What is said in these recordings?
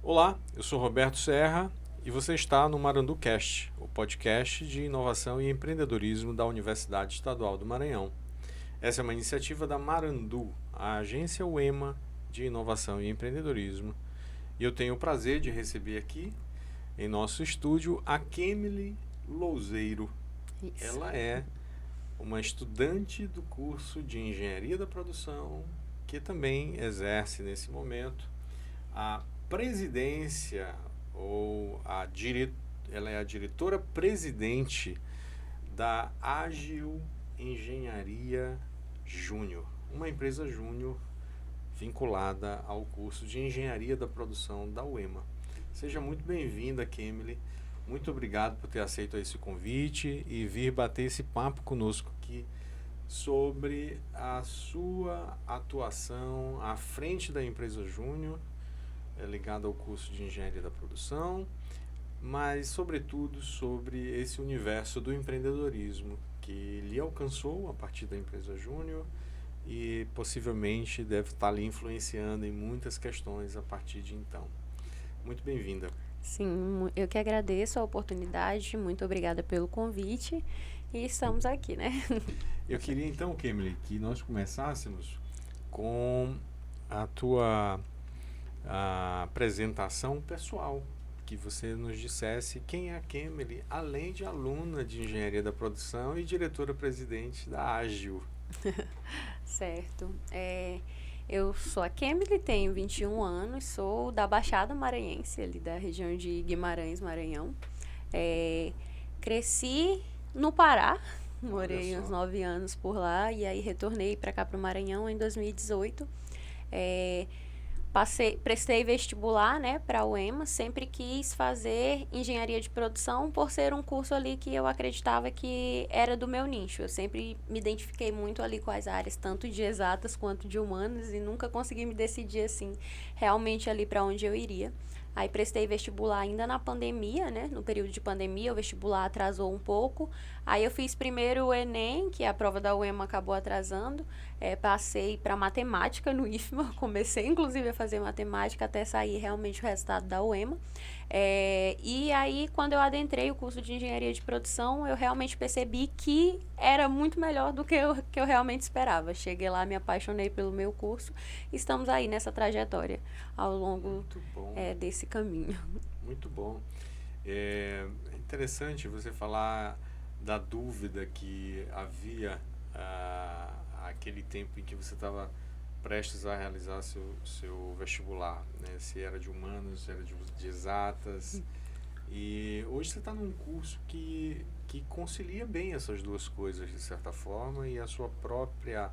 Olá, eu sou Roberto Serra e você está no MaranduCast, o podcast de inovação e empreendedorismo da Universidade Estadual do Maranhão. Essa é uma iniciativa da Marandu, a agência UEMA de inovação e empreendedorismo. E eu tenho o prazer de receber aqui, em nosso estúdio, a Kemily Louzeiro. Isso. Ela é uma estudante do curso de Engenharia da Produção, que também exerce nesse momento a presidência ela é a diretora-presidente da Ágil Engenharia Júnior, uma empresa júnior vinculada ao curso de Engenharia da Produção da UEMA. Seja muito bem-vinda, Kemily. Muito obrigado por ter aceito esse convite e vir bater esse papo conosco aqui sobre a sua atuação à frente da empresa júnior, ligada ao curso de Engenharia da Produção, mas, sobretudo, sobre esse universo do empreendedorismo que lhe alcançou a partir da empresa júnior e possivelmente deve estar lhe influenciando em muitas questões a partir de então. Muito bem-vinda. Sim, eu que agradeço a oportunidade, muito obrigada pelo convite e estamos aqui, né? Eu queria então, Kemily, que nós começássemos com a tua apresentação pessoal, que você nos dissesse quem é a Kemily, além de aluna de Engenharia da Produção e diretora-presidente da Ágil. Certo. Eu sou a Kemily, tenho 21 anos, sou da Baixada Maranhense, ali da região de Guimarães, Maranhão. Cresci no Pará, morei uns 9 anos por lá e aí retornei para cá para o Maranhão em 2018. Prestei vestibular, né, para a UEMA, sempre quis fazer engenharia de produção por ser um curso ali que eu acreditava que era do meu nicho. Eu sempre me identifiquei muito ali com as áreas, tanto de exatas quanto de humanas, e nunca consegui me decidir, assim, realmente ali para onde eu iria. Aí prestei vestibular ainda na pandemia, né? No período de pandemia, o vestibular atrasou um pouco. Aí eu fiz primeiro o Enem, que a prova da UEMA acabou atrasando. Passei para matemática no IFMA, comecei inclusive a fazer matemática até sair realmente o resultado da UEMA. E aí, quando eu adentrei o curso de engenharia de produção, eu realmente percebi que era muito melhor do que eu realmente esperava. Cheguei lá, me apaixonei pelo meu curso e estamos aí nessa trajetória ao longo desse caminho. Muito bom. É interessante você falar da dúvida que havia aquele tempo em que você estava prestes a realizar seu vestibular, né? Se era de humanos, se era de exatas. E hoje você está num curso que concilia bem essas duas coisas, de certa forma, e a sua própria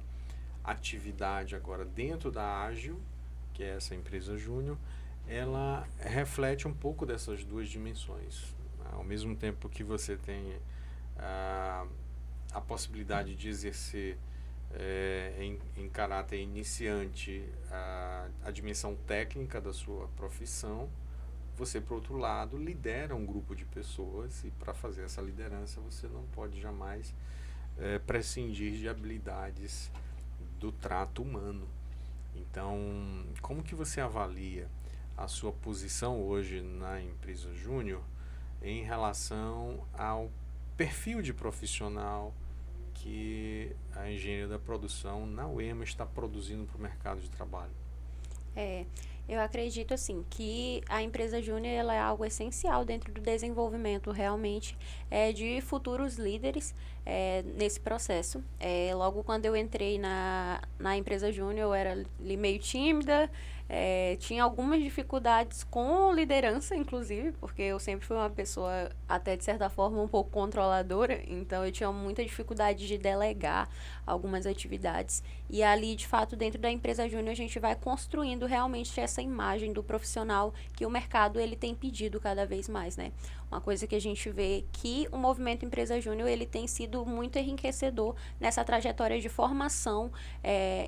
atividade agora dentro da Ágil, que é essa empresa júnior, ela reflete um pouco dessas duas dimensões. Ao mesmo tempo que você tem a possibilidade de exercer em caráter iniciante a dimensão técnica da sua profissão, você, por outro lado, lidera um grupo de pessoas e para fazer essa liderança você não pode jamais prescindir de habilidades do trato humano. Então, como que você avalia a sua posição hoje na empresa júnior em relação ao perfil de profissional que a engenharia da produção na UEMA está produzindo para o mercado de trabalho? Eu acredito assim que a empresa júnior ela é algo essencial dentro do desenvolvimento realmente de futuros líderes nesse processo. Logo quando eu entrei na empresa júnior eu era meio tímida, tinha algumas dificuldades com liderança, inclusive, porque eu sempre fui uma pessoa até de certa forma um pouco controladora, então eu tinha muita dificuldade de delegar algumas atividades. E ali, de fato, dentro da empresa júnior, a gente vai construindo realmente essa imagem do profissional que o mercado ele tem pedido cada vez mais, né? Uma coisa que a gente vê que o movimento Empresa Júnior ele tem sido muito enriquecedor nessa trajetória de formação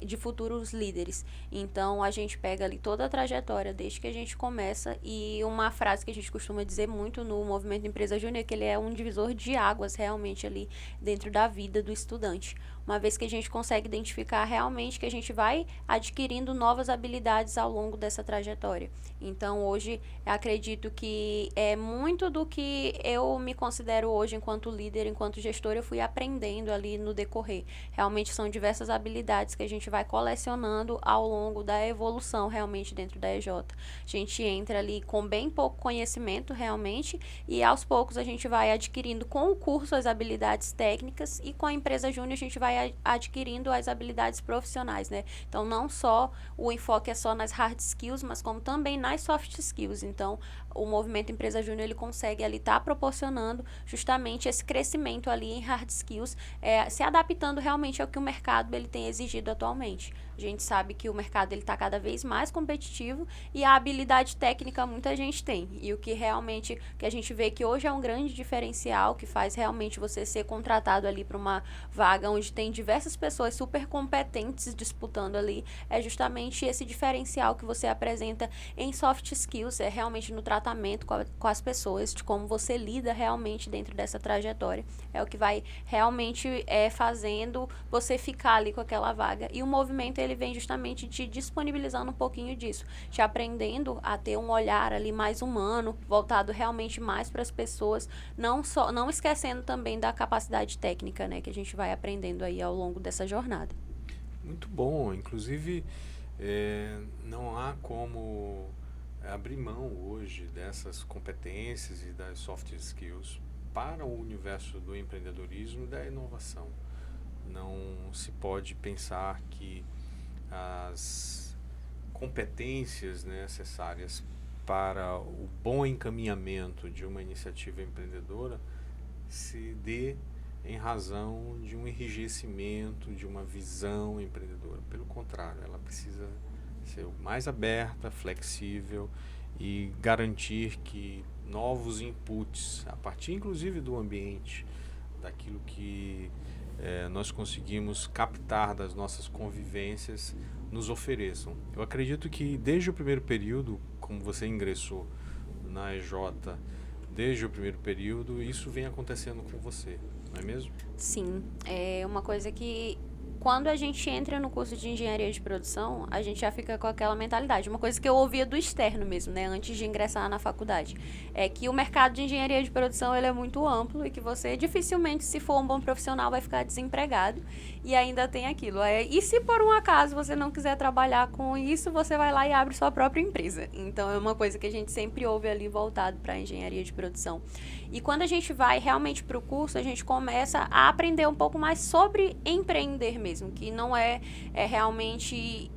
de futuros líderes. Então, a gente pega ali toda a trajetória desde que a gente começa, e uma frase que a gente costuma dizer muito no movimento Empresa Júnior é que ele é um divisor de águas realmente ali dentro da vida do estudante. Uma vez que a gente consegue identificar realmente que a gente vai adquirindo novas habilidades ao longo dessa trajetória. Então, hoje, eu acredito que é muito do que eu me considero hoje enquanto líder, enquanto gestora, eu fui aprendendo ali no decorrer. Realmente são diversas habilidades que a gente vai colecionando ao longo da evolução realmente dentro da EJ. A gente entra ali com bem pouco conhecimento realmente, e aos poucos a gente vai adquirindo com o curso as habilidades técnicas, e com a Empresa Júnior a gente vai adquirindo as habilidades profissionais, né? Então, não só o enfoque é só nas hard skills, mas como também nas soft skills. Então, o movimento Empresa Júnior ele consegue ali estar proporcionando justamente esse crescimento ali em hard skills, se adaptando realmente ao que o mercado ele tem exigido atualmente. A gente sabe que o mercado ele está cada vez mais competitivo, e a habilidade técnica muita gente tem. E o que realmente que a gente vê que hoje é um grande diferencial, que faz realmente você ser contratado ali para uma vaga onde tem diversas pessoas super competentes disputando ali, é justamente esse diferencial que você apresenta em soft skills, é realmente no tratamento com as pessoas, de como você lida realmente dentro dessa trajetória. É o que vai realmente fazendo você ficar ali com aquela vaga. E o movimento ele vem justamente te disponibilizando um pouquinho disso, te aprendendo a ter um olhar ali mais humano, voltado realmente mais para as pessoas, não esquecendo também da capacidade técnica, né, que a gente vai aprendendo aí ao longo dessa jornada. Muito bom. Inclusive, não há como abrir mão hoje dessas competências e das soft skills para o universo do empreendedorismo e da inovação. Não se pode pensar que as competências necessárias para o bom encaminhamento de uma iniciativa empreendedora se dê em razão de um enrijecimento, de uma visão empreendedora. Pelo contrário, ela precisa ser mais aberta, flexível e garantir que novos inputs, a partir inclusive do ambiente, daquilo que nós conseguimos captar das nossas convivências, nos ofereçam. Eu acredito que desde o primeiro período, como você ingressou na EJ, desde o primeiro período, isso vem acontecendo com você, não é mesmo? Sim, é uma coisa que quando a gente entra no curso de engenharia de produção, a gente já fica com aquela mentalidade. Uma coisa que eu ouvia do externo mesmo, né, antes de ingressar na faculdade, é que o mercado de engenharia de produção ele é muito amplo, e que você dificilmente, se for um bom profissional, vai ficar desempregado. E ainda tem aquilo. E se por um acaso você não quiser trabalhar com isso, você vai lá e abre sua própria empresa. Então, é uma coisa que a gente sempre ouve ali voltado para a engenharia de produção. E quando a gente vai realmente para o curso, a gente começa a aprender um pouco mais sobre empreender mesmo, que não é realmente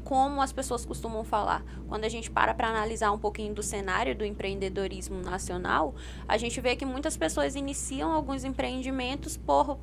como as pessoas costumam falar. Quando a gente para analisar um pouquinho do cenário do empreendedorismo nacional, a gente vê que muitas pessoas iniciam alguns empreendimentos por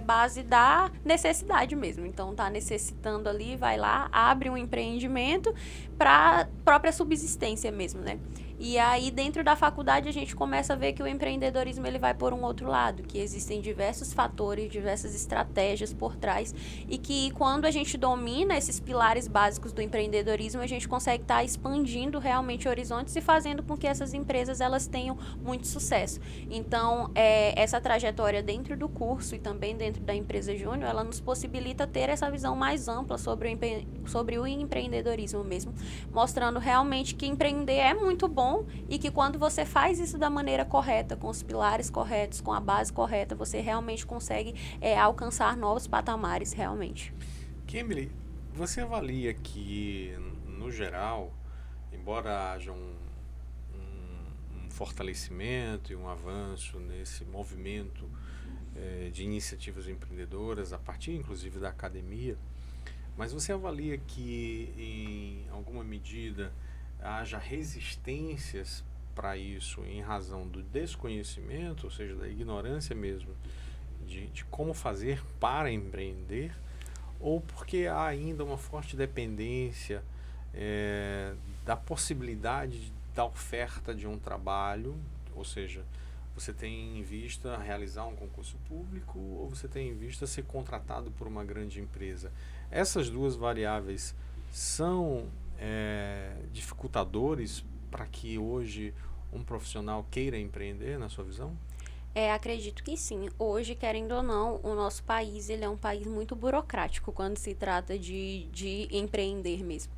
base da necessidade mesmo. Então, tá necessitando ali, vai lá, abre um empreendimento para própria subsistência mesmo, né? E aí, dentro da faculdade, a gente começa a ver que o empreendedorismo ele vai por um outro lado, que existem diversos fatores, diversas estratégias por trás, e que quando a gente domina esses pilares básicos do empreendedorismo, a gente consegue estar expandindo realmente horizontes e fazendo com que essas empresas elas tenham muito sucesso. Então, essa trajetória dentro do curso e também dentro da Empresa Júnior, ela nos possibilita ter essa visão mais ampla sobre o empreendedorismo mesmo, mostrando realmente que empreender é muito bom, e que quando você faz isso da maneira correta, com os pilares corretos, com a base correta, você realmente consegue alcançar novos patamares realmente. Kimberly, você avalia que, no geral, embora haja um fortalecimento e um avanço nesse movimento de iniciativas empreendedoras, a partir inclusive da academia, mas você avalia que, em alguma medida, haja resistências para isso em razão do desconhecimento, ou seja, da ignorância mesmo, de como fazer para empreender, ou porque há ainda uma forte dependência da possibilidade da oferta de um trabalho Ou seja, você tem em vista realizar um concurso público ou você tem em vista ser contratado por uma grande empresa? Essas duas variáveis são dificultadores para que hoje um profissional queira empreender, na sua visão? Acredito que sim. Hoje, querendo ou não, o nosso país ele é um país muito burocrático quando se trata de empreender mesmo.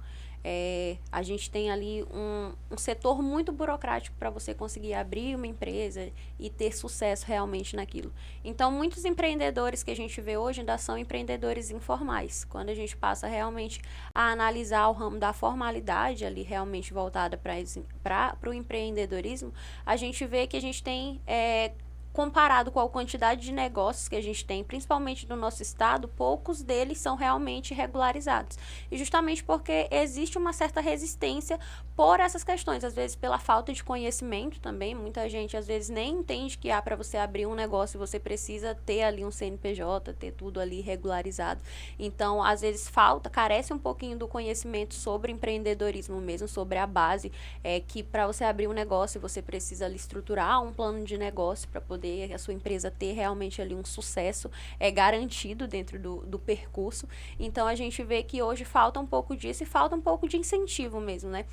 A gente tem ali um setor muito burocrático para você conseguir abrir uma empresa e ter sucesso realmente naquilo. Então, muitos empreendedores que a gente vê hoje ainda são empreendedores informais. Quando a gente passa realmente a analisar o ramo da formalidade ali, realmente voltada para o empreendedorismo, a gente vê que a gente tem comparado com a quantidade de negócios que a gente tem, principalmente no nosso estado, poucos deles são realmente regularizados. E justamente porque existe uma certa resistência por essas questões, às vezes pela falta de conhecimento também. Muita gente às vezes nem entende que para você abrir um negócio você precisa ter ali um CNPJ, ter tudo ali regularizado. Então, às vezes carece um pouquinho do conhecimento sobre empreendedorismo mesmo, sobre a base, que para você abrir um negócio você precisa ali estruturar um plano de negócio para poder a sua empresa ter realmente ali um sucesso garantido dentro do percurso. Então, a gente vê que hoje falta um pouco disso e falta um pouco de incentivo mesmo, né?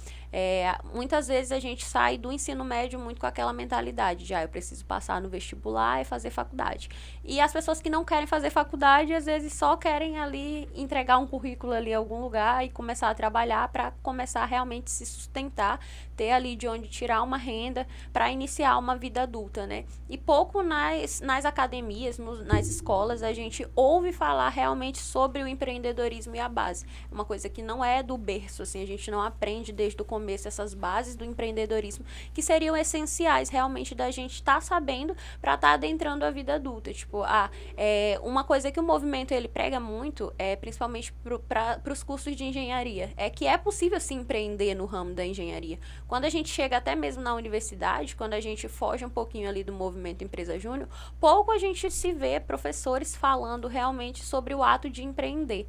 Muitas vezes a gente sai do ensino médio muito com aquela mentalidade de, eu preciso passar no vestibular e fazer faculdade. E as pessoas que não querem fazer faculdade, às vezes só querem ali entregar um currículo ali em algum lugar e começar a trabalhar para começar a realmente se sustentar, ter ali de onde tirar uma renda para iniciar uma vida adulta, né? E pouco nas academias, nas escolas, a gente ouve falar realmente sobre o empreendedorismo e a base. Uma coisa que não é do berço, assim, a gente não aprende desde o começo essas bases do empreendedorismo que seriam essenciais realmente da gente estar sabendo para estar adentrando a vida adulta. Tipo, uma coisa que o movimento ele prega muito, principalmente para os cursos de engenharia, é que é possível se empreender no ramo da engenharia. Quando a gente chega até mesmo na universidade, quando a gente foge um pouquinho ali do movimento Empresa Júnior, pouco a gente se vê professores falando realmente sobre o ato de empreender.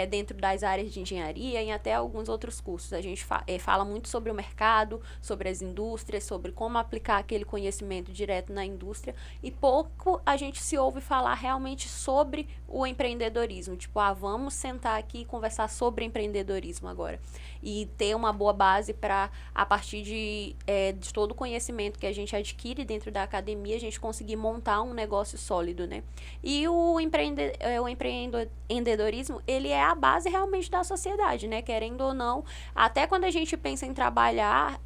Dentro das áreas de engenharia e até alguns outros cursos. A gente fala muito sobre o mercado, sobre as indústrias, sobre como aplicar aquele conhecimento direto na indústria e pouco a gente se ouve falar realmente sobre o empreendedorismo. Tipo, vamos sentar aqui e conversar sobre empreendedorismo agora. E ter uma boa base para, a partir de todo o conhecimento que a gente adquire dentro da academia, a gente conseguir montar um negócio sólido, né? E o empreendedorismo, ele é a base realmente da sociedade, né? Querendo ou não, até quando a gente pensa em trabalhar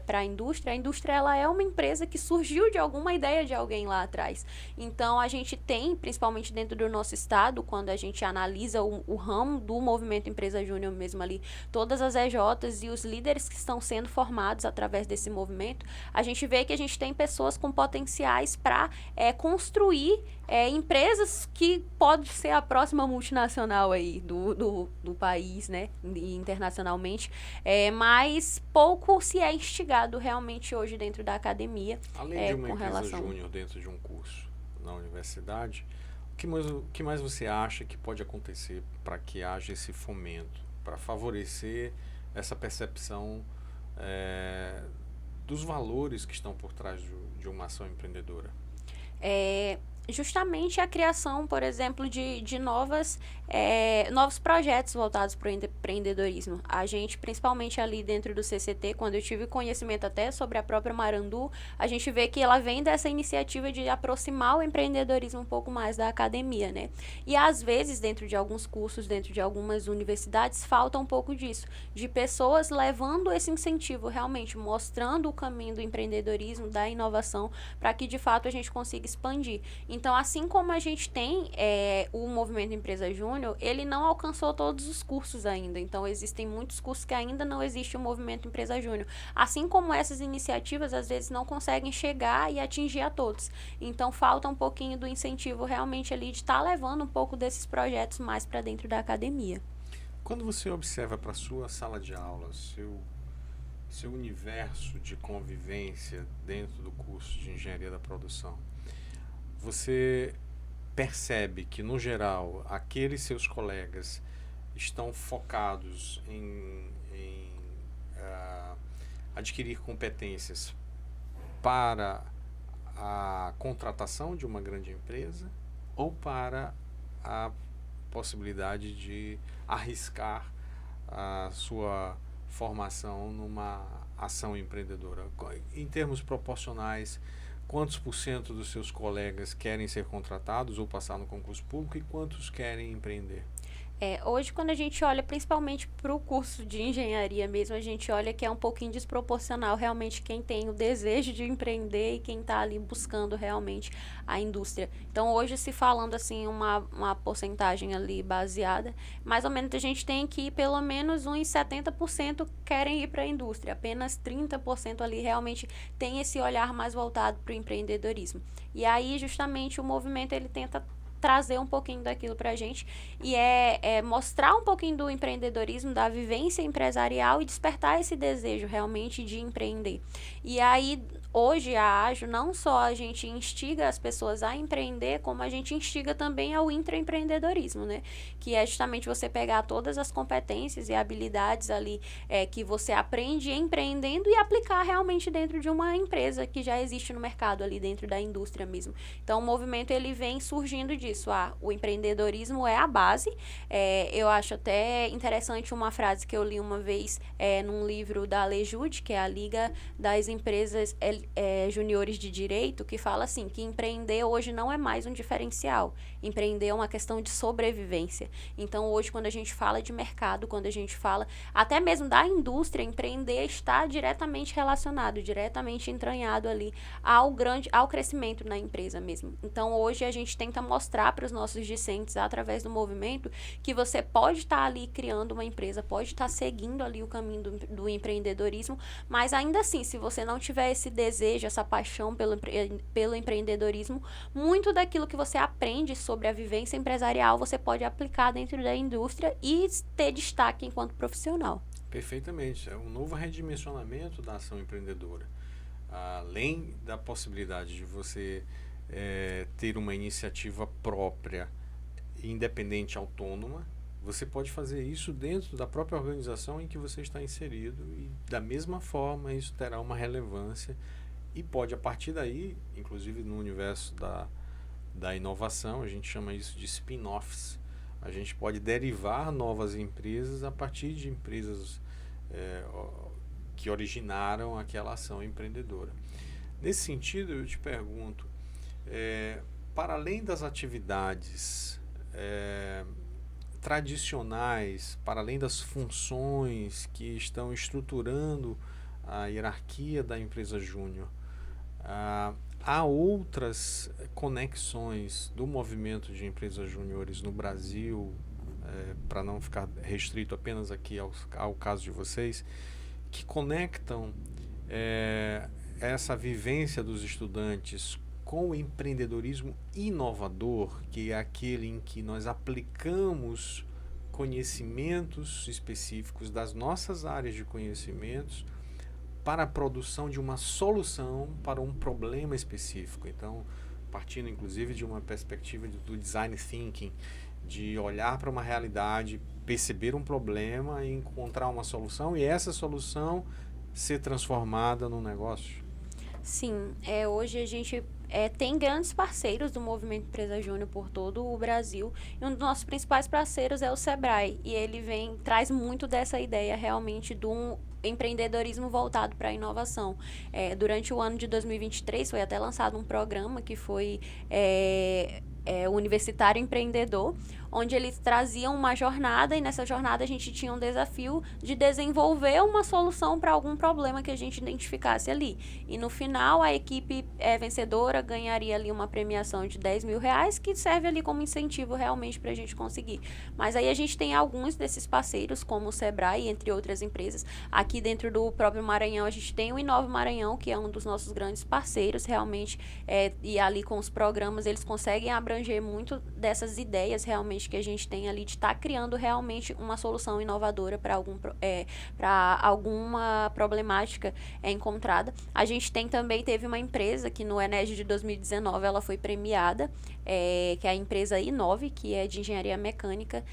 para a indústria ela é uma empresa que surgiu de alguma ideia de alguém lá atrás. Então, a gente tem, principalmente dentro do nosso estado, quando a gente analisa o ramo do movimento Empresa Júnior mesmo ali, todas as EJs e os líderes que estão sendo formados através desse movimento, a gente vê que a gente tem pessoas com potenciais para construir empresas que pode ser a próxima multinacional aí do país, né, e internacionalmente, mas pouco se é instigado realmente hoje dentro da academia. Além de uma empresa júnior dentro de um curso na universidade, o que mais você acha que pode acontecer para que haja esse fomento, para favorecer essa percepção dos valores que estão por trás de uma ação empreendedora? Justamente a criação, por exemplo, de novos projetos voltados para o empreendedorismo. A gente, principalmente ali dentro do CCT, quando eu tive conhecimento até sobre a própria Marandu, a gente vê que ela vem dessa iniciativa de aproximar o empreendedorismo um pouco mais da academia, né? E às vezes, dentro de alguns cursos, dentro de algumas universidades, falta um pouco disso, de pessoas levando esse incentivo, realmente mostrando o caminho do empreendedorismo, da inovação, para que de fato a gente consiga expandir. Então, assim como a gente tem o movimento Empresa Júnior, ele não alcançou todos os cursos ainda. Então, existem muitos cursos que ainda não existe o movimento Empresa Júnior. Assim como essas iniciativas, às vezes, não conseguem chegar e atingir a todos. Então, falta um pouquinho do incentivo realmente ali de estar levando um pouco desses projetos mais para dentro da academia. Quando você observa para a sua sala de aula, seu universo de convivência dentro do curso de Engenharia da Produção, você percebe que, no geral, aqueles seus colegas estão focados em adquirir competências para a contratação de uma grande empresa ou para a possibilidade de arriscar a sua formação numa ação empreendedora? Em termos proporcionais, quantos por cento dos seus colegas querem ser contratados ou passar no concurso público e quantos querem empreender? Hoje, quando a gente olha principalmente para o curso de engenharia mesmo, a gente olha que é um pouquinho desproporcional realmente quem tem o desejo de empreender e quem está ali buscando realmente a indústria. Então, hoje, se falando assim, uma porcentagem ali baseada, mais ou menos a gente tem que pelo menos uns 70% querem ir para a indústria, apenas 30% ali realmente tem esse olhar mais voltado para o empreendedorismo. E aí, justamente, o movimento ele tenta trazer um pouquinho daquilo pra gente e mostrar um pouquinho do empreendedorismo, da vivência empresarial e despertar esse desejo realmente de empreender. E aí, hoje, a Ágil, não só a gente instiga as pessoas a empreender, como a gente instiga também ao intraempreendedorismo, né? Que é justamente você pegar todas as competências e habilidades ali que você aprende empreendendo e aplicar realmente dentro de uma empresa que já existe no mercado ali, dentro da indústria mesmo. Então, o movimento, ele vem surgindo disso. O empreendedorismo é a base. Eu acho até interessante uma frase que eu li uma vez num livro da Lejude, que é a Liga das Empresas Juniores de Direito, que fala assim, que empreender hoje não é mais um diferencial. Empreender é uma questão de sobrevivência. Então, hoje, quando a gente fala de mercado, quando a gente fala até mesmo da indústria, empreender está diretamente relacionado, diretamente entranhado ali ao crescimento na empresa mesmo. Então, hoje, a gente tenta mostrar para os nossos discentes, através do movimento, que você pode estar ali criando uma empresa, pode estar seguindo ali o caminho do empreendedorismo, mas ainda assim, se você não tiver esse desejo, essa paixão pelo empreendedorismo, muito daquilo que você aprende sobre a vivência empresarial, você pode aplicar dentro da indústria e ter destaque enquanto profissional. Perfeitamente. É um novo redimensionamento da ação empreendedora. Além da possibilidade de você ter uma iniciativa própria, independente, autônoma, você pode fazer isso dentro da própria organização em que você está inserido e, da mesma forma, isso terá uma relevância e pode, a partir daí, inclusive no universo da inovação, a gente chama isso de spin-offs. A gente pode derivar novas empresas a partir de empresas que originaram aquela ação empreendedora. Nesse sentido, eu te pergunto, para além das atividades tradicionais, para além das funções que estão estruturando a hierarquia da empresa júnior, há outras conexões do movimento de empresas júniores no Brasil, para não ficar restrito apenas aqui ao caso de vocês, que conectam essa vivência dos estudantes com o empreendedorismo inovador, que é aquele em que nós aplicamos conhecimentos específicos das nossas áreas de conhecimentos para a produção de uma solução para um problema específico. Então, partindo inclusive de uma perspectiva do design thinking, de olhar para uma realidade, perceber um problema e encontrar uma solução, e essa solução ser transformada num negócio. Sim, hoje a gente tem grandes parceiros do Movimento Empresa Júnior por todo o Brasil, e um dos nossos principais parceiros é o Sebrae, e ele traz muito dessa ideia realmente de um empreendedorismo voltado para a inovação. Durante o ano de 2023 foi até lançado um programa que foi o Universitário Empreendedor, onde eles traziam uma jornada, e nessa jornada a gente tinha um desafio de desenvolver uma solução para algum problema que a gente identificasse ali. E no final, a equipe vencedora ganharia ali uma premiação de R$10 mil, que serve ali como incentivo realmente para a gente conseguir. Mas aí a gente tem alguns desses parceiros, como o Sebrae, entre outras empresas. Aqui dentro do próprio Maranhão, a gente tem o Inove Maranhão, que é um dos nossos grandes parceiros, realmente, e ali com os programas, eles conseguem abranger muito dessas ideias realmente característica que a gente tem ali de estar criando realmente uma solução inovadora para alguma problemática encontrada. A gente teve uma empresa que no Ened de 2019 ela foi premiada, que é a empresa Inove, que é de engenharia mecânica,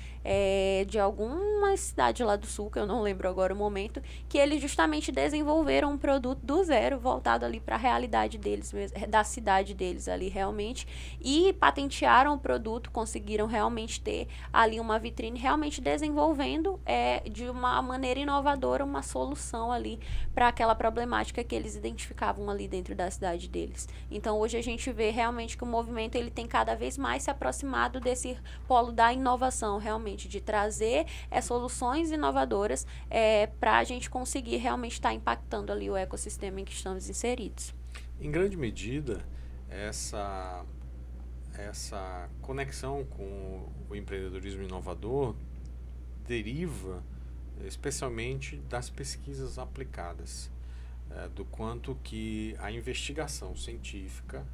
de alguma cidade lá do sul, que eu não lembro agora o momento, que eles justamente desenvolveram um produto do zero, voltado ali para a realidade deles, da cidade deles ali realmente, e patentearam o produto, conseguiram realmente ter ali uma vitrine, realmente desenvolvendo de uma maneira inovadora uma solução ali para aquela problemática que eles identificavam ali dentro da cidade deles. Então hoje a gente vê realmente que o movimento ele tem cada vez mais se aproximado desse polo da inovação, realmente, de trazer soluções inovadoras para a gente conseguir realmente estar impactando ali o ecossistema em que estamos inseridos. Em grande medida, essa conexão com o empreendedorismo inovador deriva especialmente das pesquisas aplicadas, do quanto que a investigação científica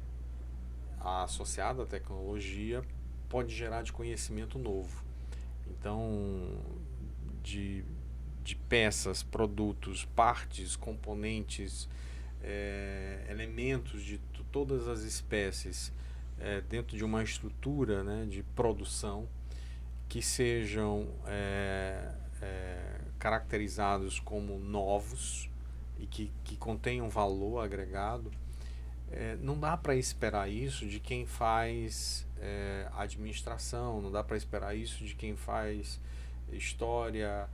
associada à tecnologia pode gerar de conhecimento novo. Então, de peças, produtos, partes, componentes, elementos de todas as espécies dentro de uma estrutura, né, de produção que sejam caracterizados como novos e que contenham valor agregado. Não dá para esperar isso de quem faz administração, não dá para esperar isso de quem faz história,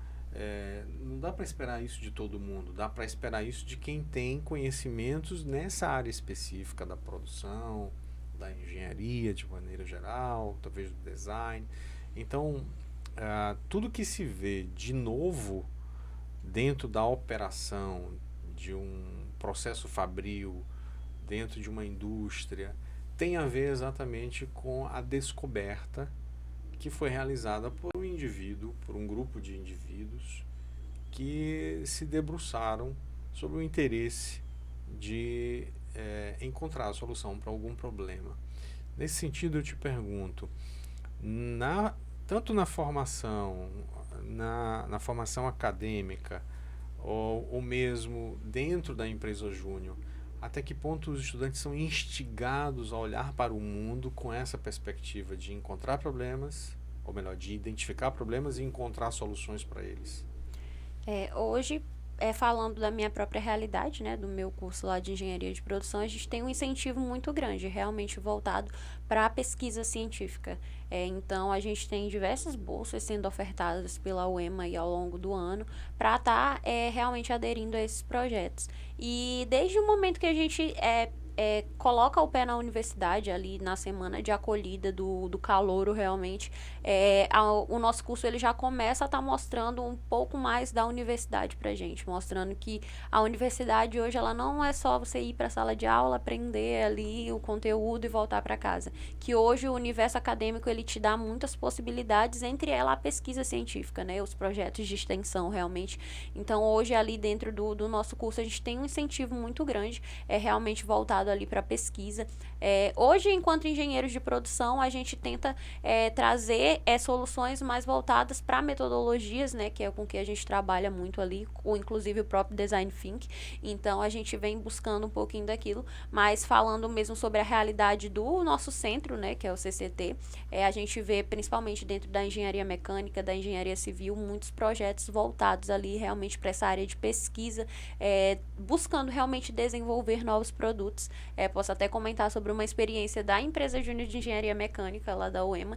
não dá para esperar isso de todo mundo, dá para esperar isso de quem tem conhecimentos nessa área específica da produção, da engenharia de maneira geral, talvez do design. Então, tudo que se vê de novo dentro da operação de um processo fabril, dentro de uma indústria, tem a ver exatamente com a descoberta que foi realizada por um indivíduo, por um grupo de indivíduos que se debruçaram sobre o interesse de encontrar a solução para algum problema. Nesse sentido, eu te pergunto, tanto na formação, na formação acadêmica, ou mesmo dentro da empresa Júnior, até que ponto os estudantes são instigados a olhar para o mundo com essa perspectiva de encontrar problemas, ou melhor, de identificar problemas e encontrar soluções para eles? Hoje, falando da minha própria realidade, né, do meu curso lá de engenharia de produção, a gente tem um incentivo muito grande, realmente voltado para a pesquisa científica. Então, a gente tem diversas bolsas sendo ofertadas pela UEMA aí ao longo do ano para estar realmente aderindo a esses projetos. E desde o momento que a gente coloca o pé na universidade, ali na semana de acolhida do calouro, realmente, o nosso curso ele já começa a estar mostrando um pouco mais da universidade pra gente, mostrando que a universidade hoje ela não é só você ir para a sala de aula, aprender ali o conteúdo e voltar para casa, que hoje o universo acadêmico ele te dá muitas possibilidades, entre elas a pesquisa científica, né, os projetos de extensão realmente. Então hoje ali dentro do nosso curso a gente tem um incentivo muito grande, realmente voltado ali para pesquisa. Hoje, enquanto engenheiros de produção, a gente tenta trazer soluções mais voltadas para metodologias, né, que é com que a gente trabalha muito ali, ou inclusive o próprio Design Think. Então, a gente vem buscando um pouquinho daquilo, mas falando mesmo sobre a realidade do nosso centro, né, que é o CCT, a gente vê, principalmente dentro da engenharia mecânica, da engenharia civil, muitos projetos voltados ali realmente para essa área de pesquisa, buscando realmente desenvolver novos produtos. Posso até comentar sobre uma experiência da empresa Júnior de Engenharia Mecânica, lá da UEMA,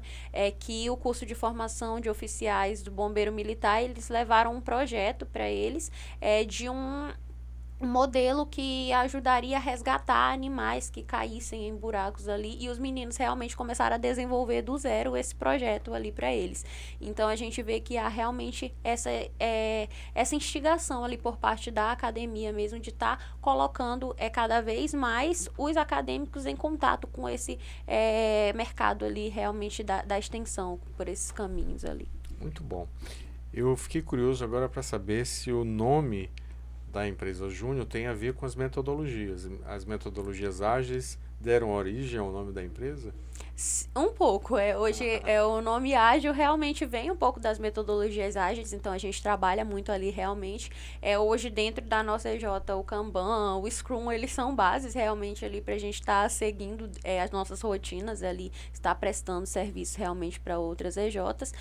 que o curso de formação de oficiais do Bombeiro Militar, eles levaram um projeto para eles de um modelo que ajudaria a resgatar animais que caíssem em buracos ali, e os meninos realmente começaram a desenvolver do zero esse projeto ali para eles. Então a gente vê que há realmente essa instigação ali por parte da academia mesmo, de estar colocando cada vez mais os acadêmicos em contato com esse mercado ali realmente da extensão, por esses caminhos ali. Muito bom. Eu fiquei curioso agora para saber se o nome da empresa Júnior tem a ver com as metodologias ágeis, deram origem ao nome da empresa? Um pouco. Hoje o nome ágil realmente vem um pouco das metodologias ágeis, então a gente trabalha muito ali realmente. Hoje dentro da nossa EJ, o Kanban, o Scrum, eles são bases realmente ali para a gente estar seguindo as nossas rotinas ali, estar prestando serviço realmente para outras EJs.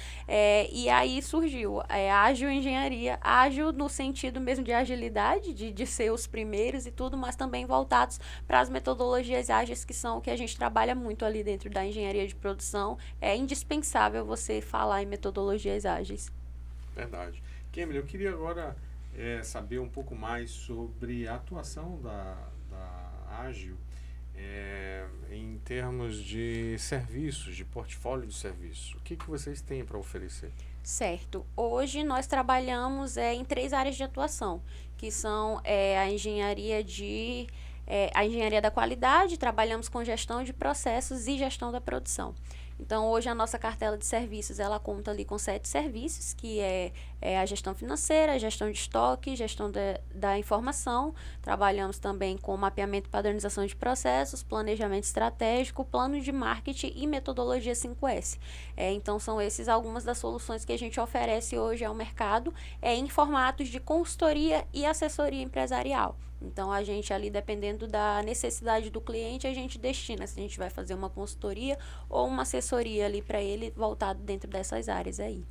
E aí surgiu ágil engenharia, ágil no sentido mesmo de agilidade, de ser os primeiros e tudo, mas também voltados para as metodologias ágeis que são o que a gente trabalha muito ali dentro da engenharia de produção. É indispensável você falar em metodologias ágeis. Verdade. Kemily, eu queria agora saber um pouco mais sobre a atuação da Ágil em termos de serviços, de portfólio de serviços. O que vocês têm para oferecer? Certo. Hoje nós trabalhamos em 3 áreas de atuação, que são a engenharia da qualidade, trabalhamos com gestão de processos e gestão da produção. Então, hoje a nossa cartela de serviços, ela conta ali com 7 serviços, que é a gestão financeira, a gestão de estoque, gestão da informação. Trabalhamos também com mapeamento e padronização de processos, planejamento estratégico, plano de marketing e metodologia 5S. Então, são esses algumas das soluções que a gente oferece hoje ao mercado em formatos de consultoria e assessoria empresarial. Então, a gente ali, dependendo da necessidade do cliente, a gente destina se a gente vai fazer uma consultoria ou uma assessoria ali para ele voltado dentro dessas áreas aí.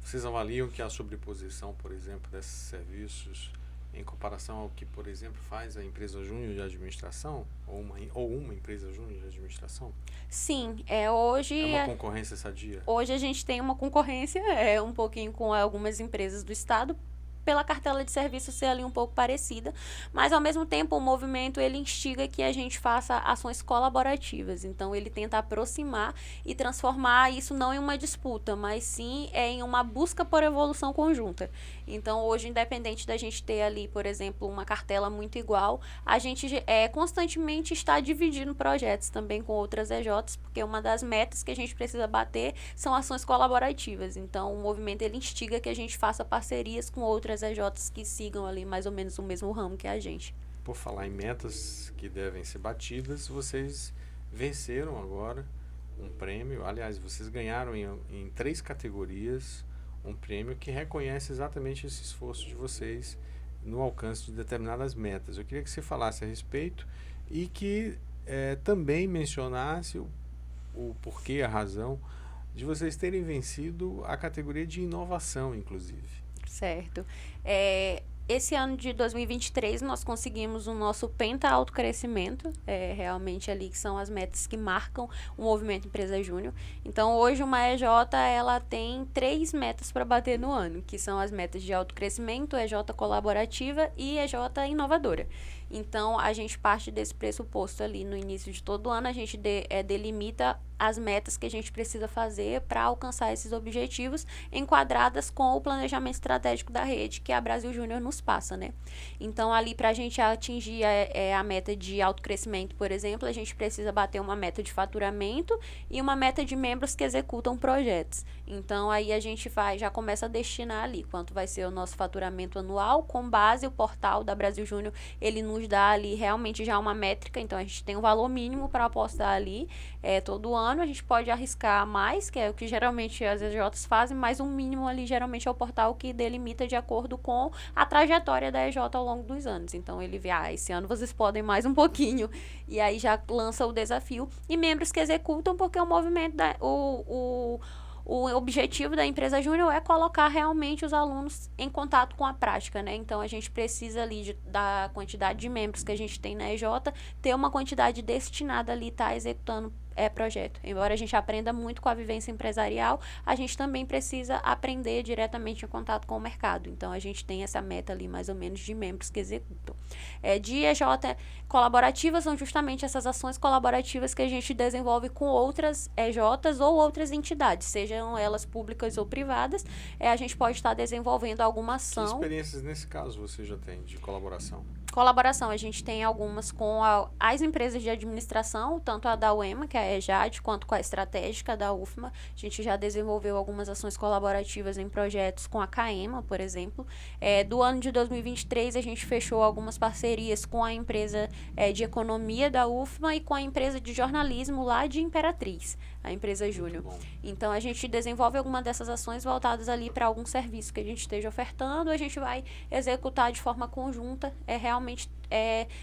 Vocês avaliam que a sobreposição, por exemplo, desses serviços em comparação ao que, por exemplo, faz a empresa júnior de administração ou uma empresa júnior de administração? Sim, hoje... É uma concorrência sadia? Hoje a gente tem uma concorrência um pouquinho com algumas empresas do estado, pela cartela de serviços ser ali um pouco parecida, mas ao mesmo tempo o movimento ele instiga que a gente faça ações colaborativas, então ele tenta aproximar e transformar isso não em uma disputa, mas sim em uma busca por evolução conjunta. Então hoje, independente da gente ter ali, por exemplo, uma cartela muito igual, a gente constantemente está dividindo projetos também com outras EJs, porque uma das metas que a gente precisa bater são ações colaborativas, então o movimento ele instiga que a gente faça parcerias com outras EJs que sigam ali mais ou menos o mesmo ramo que a gente. Por falar em metas que devem ser batidas, vocês venceram agora um prêmio. Aliás, vocês ganharam em 3 categorias um prêmio que reconhece exatamente esse esforço de vocês no alcance de determinadas metas. Eu queria que você falasse a respeito e que também mencionasse o porquê, a razão de vocês terem vencido a categoria de inovação, inclusive. Certo. Esse ano de 2023 nós conseguimos o nosso Penta Autocrescimento, realmente ali que são as metas que marcam o movimento Empresa Júnior. Então hoje uma EJ ela tem 3 metas para bater no ano, que são as metas de autocrescimento, EJ colaborativa e EJ inovadora. Então a gente parte desse pressuposto ali no início de todo ano, a gente delimita as metas que a gente precisa fazer para alcançar esses objetivos enquadradas com o planejamento estratégico da rede que a Brasil Júnior nos passa, né? Então, ali para a gente atingir a meta de autocrescimento, por exemplo, a gente precisa bater uma meta de faturamento e uma meta de membros que executam projetos. Então, aí a gente já começa a destinar ali quanto vai ser o nosso faturamento anual, com base o portal da Brasil Júnior, ele nos dá ali realmente já uma métrica, então a gente tem um valor mínimo para apostar ali todo ano. A gente pode arriscar mais, que é o que geralmente as EJs fazem, mas um mínimo ali geralmente é o portal que delimita de acordo com a trajetória da EJ ao longo dos anos. Então ele vê, esse ano vocês podem mais um pouquinho, e aí já lança o desafio. E membros que executam, porque o movimento, o objetivo da Empresa Júnior é colocar realmente os alunos em contato com a prática, né? Então, a gente precisa ali da quantidade de membros que a gente tem na EJ, ter uma quantidade destinada ali, estar executando projeto. Embora a gente aprenda muito com a vivência empresarial, a gente também precisa aprender diretamente em contato com o mercado. Então, a gente tem essa meta ali, mais ou menos, de membros que executam. De EJ colaborativas, são justamente essas ações colaborativas que a gente desenvolve com outras EJs ou outras entidades, sejam elas públicas ou privadas. A gente pode estar desenvolvendo alguma ação. Que experiências nesse caso você já tem de colaboração? Colaboração, a gente tem algumas com as empresas de administração, tanto a da UEMA, que é a EJAD quanto com a estratégica da UFMA. A gente já desenvolveu algumas ações colaborativas em projetos com a CAEMA, por exemplo. Do ano de 2023, a gente fechou algumas parcerias com a empresa de economia da UFMA e com a empresa de jornalismo lá de Imperatriz, a empresa Júnior. Então, a gente desenvolve alguma dessas ações voltadas ali para algum serviço que a gente esteja ofertando, a gente vai executar de forma conjunta, realmente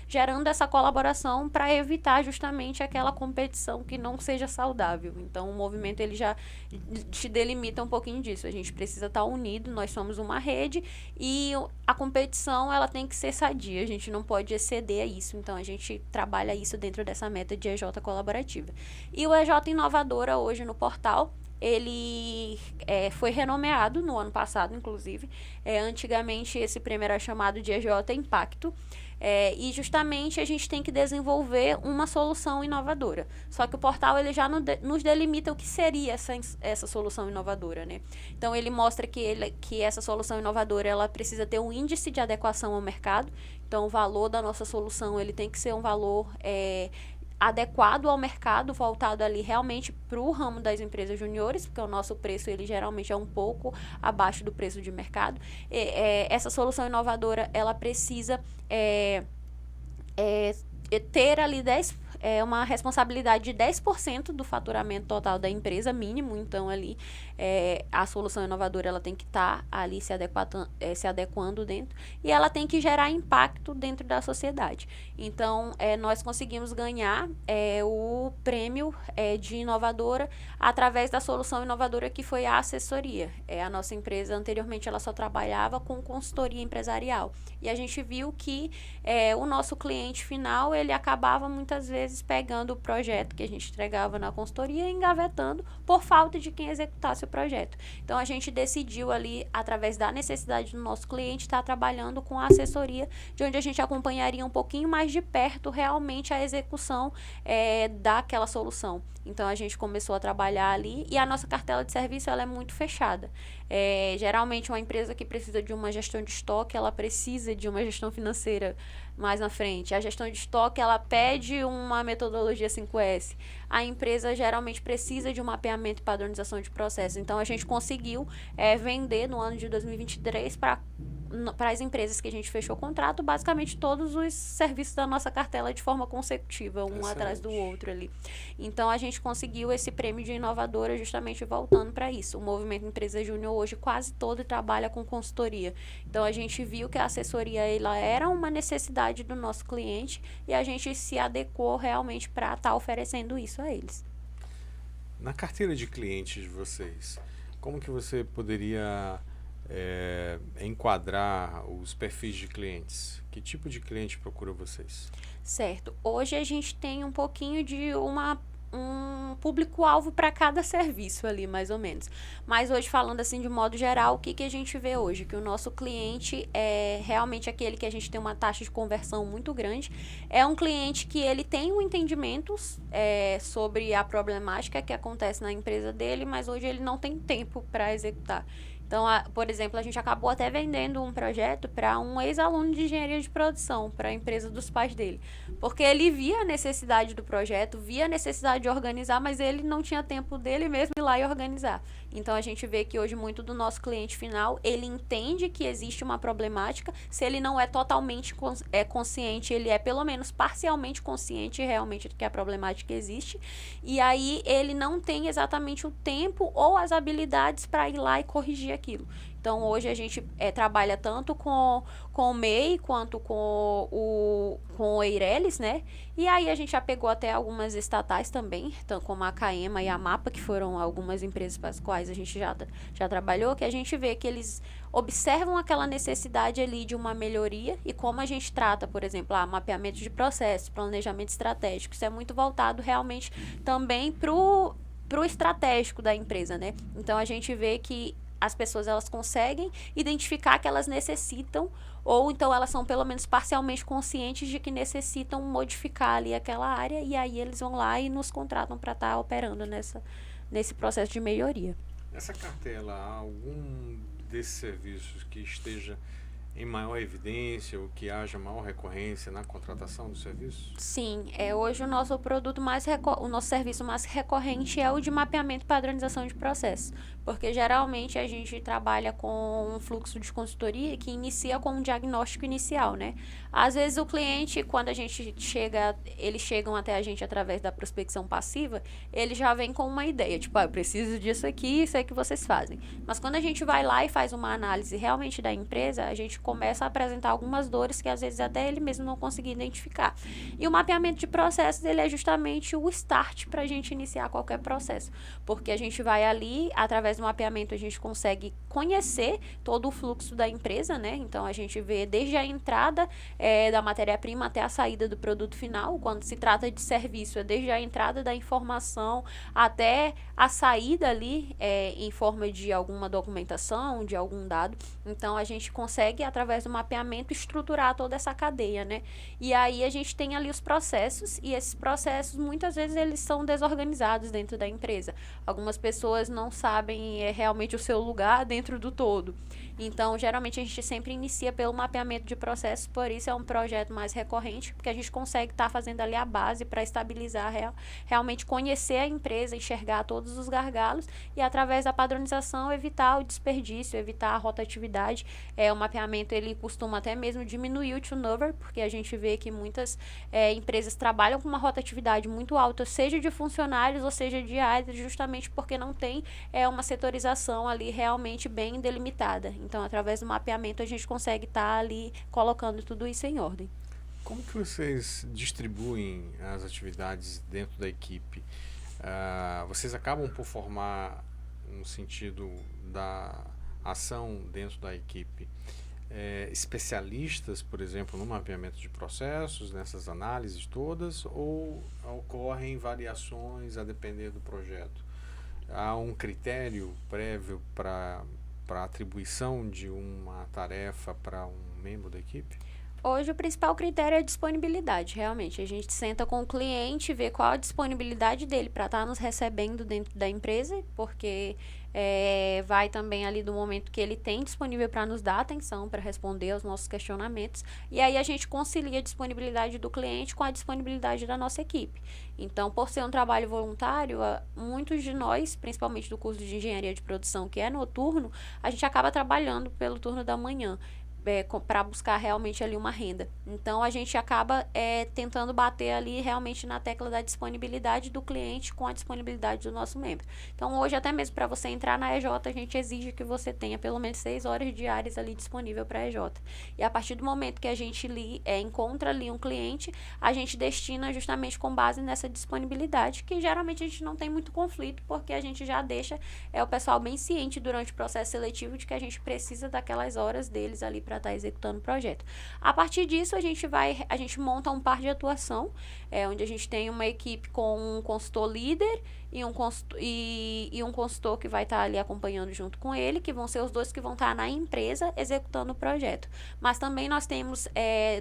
gerando essa colaboração para evitar justamente aquela competição que não seja saudável. Então, o movimento ele já te delimita um pouquinho disso. A gente precisa estar unido, nós somos uma rede e a competição ela tem que ser sadia, a gente não pode exceder a isso. Então, a gente trabalha isso dentro dessa meta de EJ colaborativa. E o EJ Inovadora hoje no portal, ele foi renomeado no ano passado, inclusive. Antigamente, esse prêmio era chamado de EJ Impacto. E justamente a gente tem que desenvolver uma solução inovadora. Só que o portal ele já nos delimita o que seria essa solução inovadora, né? Então ele mostra que essa solução inovadora ela precisa ter um índice de adequação ao mercado. Então o valor da nossa solução ele tem que ser um valor adequado ao mercado, voltado ali realmente para o ramo das empresas juniores, porque o nosso preço ele geralmente é um pouco abaixo do preço de mercado. Essa solução inovadora ela precisa ter ali uma responsabilidade de 10% do faturamento total da empresa, mínimo. Então, ali, a solução inovadora ela tem que estar ali se adequando dentro e ela tem que gerar impacto dentro da sociedade. Então, nós conseguimos ganhar o prêmio de inovadora através da solução inovadora que foi a assessoria. A nossa empresa, anteriormente, ela só trabalhava com consultoria empresarial. E a gente viu que o nosso cliente final, ele acabava muitas vezes pegando o projeto que a gente entregava na consultoria e engavetando por falta de quem executasse o projeto. Então, a gente decidiu ali, através da necessidade do nosso cliente, estar trabalhando com a assessoria, de onde a gente acompanharia um pouquinho mais de perto realmente a execução daquela solução. Então, a gente começou a trabalhar ali e a nossa cartela de serviço ela é muito fechada. Geralmente, uma empresa que precisa de uma gestão de estoque, ela precisa de uma gestão financeira mais na frente. A gestão de estoque, ela pede uma metodologia 5S. A empresa geralmente precisa de um mapeamento e padronização de processos. Então, a gente conseguiu vender no ano de 2023 para as empresas que a gente fechou o contrato, basicamente todos os serviços da nossa cartela de forma consecutiva, um atrás do outro ali. Então, a gente conseguiu esse prêmio de inovadora justamente voltando para isso. O movimento Empresa Júnior hoje quase todo trabalha com consultoria. Então, a gente viu que a assessoria ela era uma necessidade do nosso cliente e a gente se adequou realmente para estar oferecendo isso a eles. Na carteira de clientes de vocês, como que você poderia enquadrar os perfis de clientes? Que tipo de cliente procura vocês? Certo. Hoje a gente tem um pouquinho de um público-alvo para cada serviço ali, mais ou menos. Mas hoje, falando assim de modo geral, o que a gente vê hoje? Que o nosso cliente é realmente aquele que a gente tem uma taxa de conversão muito grande. É um cliente que ele tem um entendimento sobre a problemática que acontece na empresa dele, mas hoje ele não tem tempo para executar. Então, por exemplo, a gente acabou até vendendo um projeto para um ex-aluno de engenharia de produção, para a empresa dos pais dele. Porque ele via a necessidade do projeto, via a necessidade de organizar, mas ele não tinha tempo dele mesmo ir lá e organizar. Então, a gente vê que hoje muito do nosso cliente final, ele entende que existe uma problemática. Se ele não é totalmente consciente, ele é pelo menos parcialmente consciente realmente de que a problemática existe. E aí, ele não tem exatamente o tempo ou as habilidades para ir lá e corrigir aquilo. Então, hoje a gente trabalha tanto com o MEI quanto com o Eireles, né? E aí a gente já pegou até algumas estatais também, então, como a CAEMA e a MAPA, que foram algumas empresas para as quais a gente já trabalhou, que a gente vê que eles observam aquela necessidade ali de uma melhoria e como a gente trata, por exemplo, mapeamento de processos, planejamento estratégico. Isso é muito voltado realmente também pro estratégico da empresa, né? Então, a gente vê que as pessoas elas conseguem identificar que elas necessitam, ou então elas são pelo menos parcialmente conscientes de que necessitam modificar ali aquela área, e aí eles vão lá e nos contratam para estar operando nesse processo de melhoria. Nessa cartela, há algum desses serviços que esteja em maior evidência ou que haja maior recorrência na contratação do serviço? Sim, hoje o nosso produto o nosso serviço mais recorrente é o de mapeamento e padronização de processos, porque geralmente a gente trabalha com um fluxo de consultoria que inicia com um diagnóstico inicial, né? Às vezes o cliente, quando a gente eles chegam até a gente através da prospecção passiva, ele já vem com uma ideia, tipo, eu preciso disso aqui, isso é que vocês fazem. Mas quando a gente vai lá e faz uma análise realmente da empresa, a gente começa a apresentar algumas dores que às vezes até ele mesmo não conseguia identificar. E o mapeamento de processos, ele é justamente o start para a gente iniciar qualquer processo, porque a gente vai ali, através do mapeamento a gente consegue conhecer todo o fluxo da empresa, né? Então a gente vê desde a entrada da matéria-prima até a saída do produto final. Quando se trata de serviço, é desde a entrada da informação até a saída ali em forma de alguma documentação, de algum dado. Então a gente consegue, através do mapeamento, estruturar toda essa cadeia, né? E aí a gente tem ali os processos, e esses processos muitas vezes eles são desorganizados dentro da empresa. Algumas pessoas não sabem realmente o seu lugar dentro do todo. Então, geralmente a gente sempre inicia pelo mapeamento de processos, por isso é um projeto mais recorrente, porque a gente consegue estar fazendo ali a base para estabilizar, realmente conhecer a empresa, enxergar todos os gargalos e, através da padronização, evitar o desperdício, evitar a rotatividade. O mapeamento ele costuma até mesmo diminuir o turnover, porque a gente vê que muitas empresas trabalham com uma rotatividade muito alta, seja de funcionários ou seja de áreas, justamente porque não tem uma setorização ali realmente bem delimitada. Então, através do mapeamento, a gente consegue estar ali colocando tudo isso em ordem. Como que vocês distribuem as atividades dentro da equipe? Vocês acabam por formar, no sentido da ação dentro da equipe, especialistas, por exemplo, no mapeamento de processos, nessas análises todas, ou ocorrem variações a depender do projeto? Há um critério prévio para atribuição de uma tarefa para um membro da equipe? Hoje o principal critério é a disponibilidade, realmente. A gente senta com o cliente, vê qual a disponibilidade dele para estar nos recebendo dentro da empresa, porque vai também ali do momento que ele tem disponível para nos dar atenção, para responder aos nossos questionamentos, e aí a gente concilia a disponibilidade do cliente com a disponibilidade da nossa equipe. Então, por ser um trabalho voluntário, muitos de nós, principalmente do curso de engenharia de produção, que é noturno, a gente acaba trabalhando pelo turno da manhã, para buscar realmente ali uma renda. Então, a gente acaba tentando bater ali realmente na tecla da disponibilidade do cliente com a disponibilidade do nosso membro. Então, hoje, até mesmo para você entrar na EJ, a gente exige que você tenha pelo menos 6 horas diárias ali disponível para a EJ. E a partir do momento que a gente encontra ali um cliente, a gente destina justamente com base nessa disponibilidade, que geralmente a gente não tem muito conflito, porque a gente já deixa o pessoal bem ciente durante o processo seletivo de que a gente precisa daquelas horas deles ali para estar executando o projeto. A partir disso, a gente monta um par de atuação, onde a gente tem uma equipe com um consultor líder e um consultor que vai estar ali acompanhando junto com ele, que vão ser os dois que vão estar na empresa executando o projeto. Mas também nós temos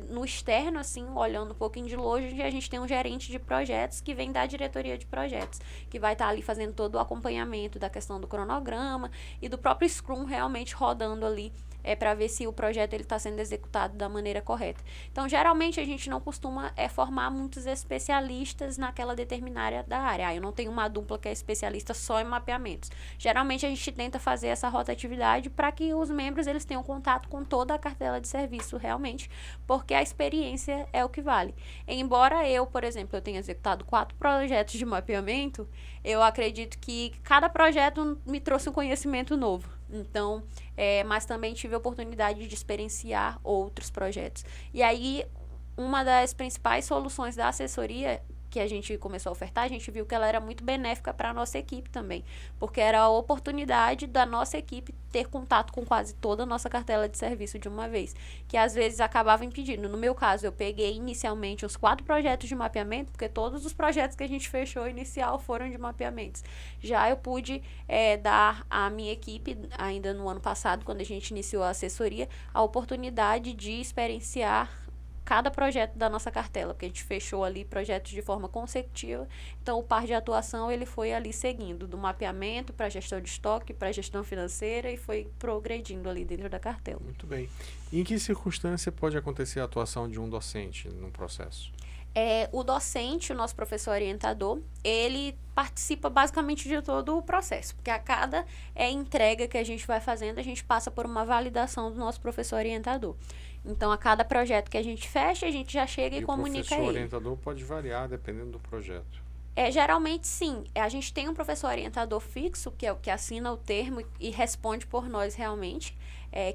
no externo, assim, olhando um pouquinho de longe, a gente tem um gerente de projetos que vem da diretoria de projetos, que vai estar ali fazendo todo o acompanhamento da questão do cronograma e do próprio Scrum realmente rodando ali para ver se o projeto está sendo executado da maneira correta. Então, geralmente, a gente não costuma formar muitos especialistas naquela determinada área. Eu não tenho uma dupla que é especialista só em mapeamentos. Geralmente, a gente tenta fazer essa rotatividade para que os membros eles tenham contato com toda a cartela de serviço realmente, porque a experiência é o que vale. Embora eu, por exemplo, eu tenha executado 4 projetos de mapeamento, eu acredito que cada projeto me trouxe um conhecimento novo. Então, mas também tive a oportunidade de experienciar outros projetos. E aí, uma das principais soluções da assessoria que a gente começou a ofertar, a gente viu que ela era muito benéfica para a nossa equipe também, porque era a oportunidade da nossa equipe ter contato com quase toda a nossa cartela de serviço de uma vez, que às vezes acabava impedindo. No meu caso, eu peguei inicialmente os 4 projetos de mapeamento, porque todos os projetos que a gente fechou inicial foram de mapeamentos. Já eu pude dar à minha equipe, ainda no ano passado, quando a gente iniciou a assessoria, a oportunidade de experienciar cada projeto da nossa cartela, porque a gente fechou ali projetos de forma consecutiva. Então, o par de atuação, ele foi ali seguindo, do mapeamento para gestão de estoque, para gestão financeira, e foi progredindo ali dentro da cartela. Muito bem. E em que circunstância pode acontecer a atuação de um docente no processo? O docente, o nosso professor orientador, ele participa basicamente de todo o processo, porque a cada entrega que a gente vai fazendo, a gente passa por uma validação do nosso professor orientador. Então, a cada projeto que a gente fecha, a gente já chega e comunica o professor ele. orientador pode variar dependendo do projeto. Geralmente, sim. A gente tem um professor orientador fixo, que é o que assina o termo e responde por nós realmente,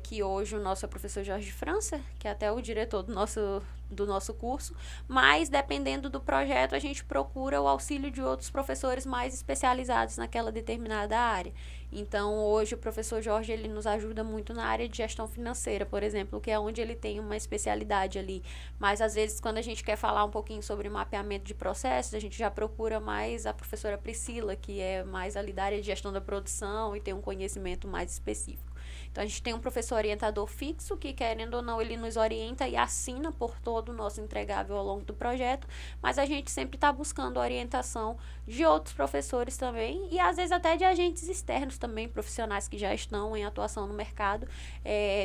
que hoje o nosso é o professor Jorge França, que é até o diretor do nosso curso, mas dependendo do projeto, a gente procura o auxílio de outros professores mais especializados naquela determinada área. Então, hoje o professor Jorge, ele nos ajuda muito na área de gestão financeira, por exemplo, que é onde ele tem uma especialidade ali. Mas, às vezes, quando a gente quer falar um pouquinho sobre mapeamento de processos, a gente já procura mais a professora Priscila, que é mais ali da área de gestão da produção e tem um conhecimento mais específico. Então, a gente tem um professor orientador fixo que, querendo ou não, ele nos orienta e assina por todo o nosso entregável ao longo do projeto, mas a gente sempre está buscando orientação de outros professores também e, às vezes, até de agentes externos também, profissionais que já estão em atuação no mercado,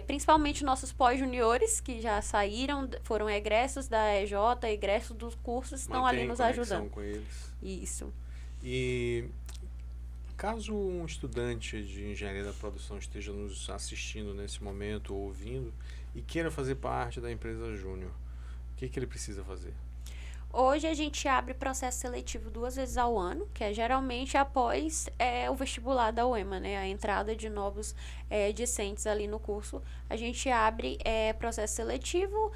principalmente nossos pós-juniores, que já saíram, foram egressos da EJ, egressos dos cursos, estão ali nos ajudando. Com eles. Isso. E caso um estudante de engenharia da produção esteja nos assistindo nesse momento, ou ouvindo, e queira fazer parte da empresa Júnior, o que ele precisa fazer? Hoje a gente abre processo seletivo 2 vezes ao ano, que é geralmente após o vestibular da UEMA, né? A entrada de novos discentes ali no curso. A gente abre processo seletivo,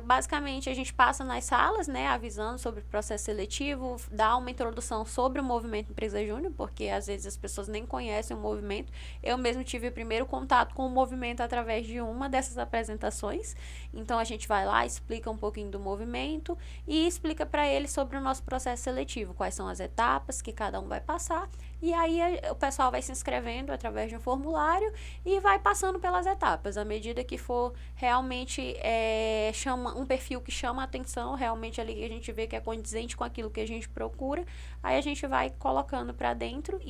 basicamente a gente passa nas salas, né? Avisando sobre o processo seletivo, dá uma introdução sobre o movimento Empresa Júnior, porque às vezes as pessoas nem conhecem o movimento. Eu mesmo tive o primeiro contato com o movimento através de uma dessas apresentações. Então a gente vai lá, explica um pouquinho do movimento e explica para eles sobre o nosso processo seletivo, quais são as etapas que cada um vai passar, e aí o pessoal vai se inscrevendo através de um formulário e vai passando pelas etapas, à medida que for realmente um perfil que chama a atenção, realmente ali que a gente vê que é condizente com aquilo que a gente procura, aí a gente vai colocando para dentro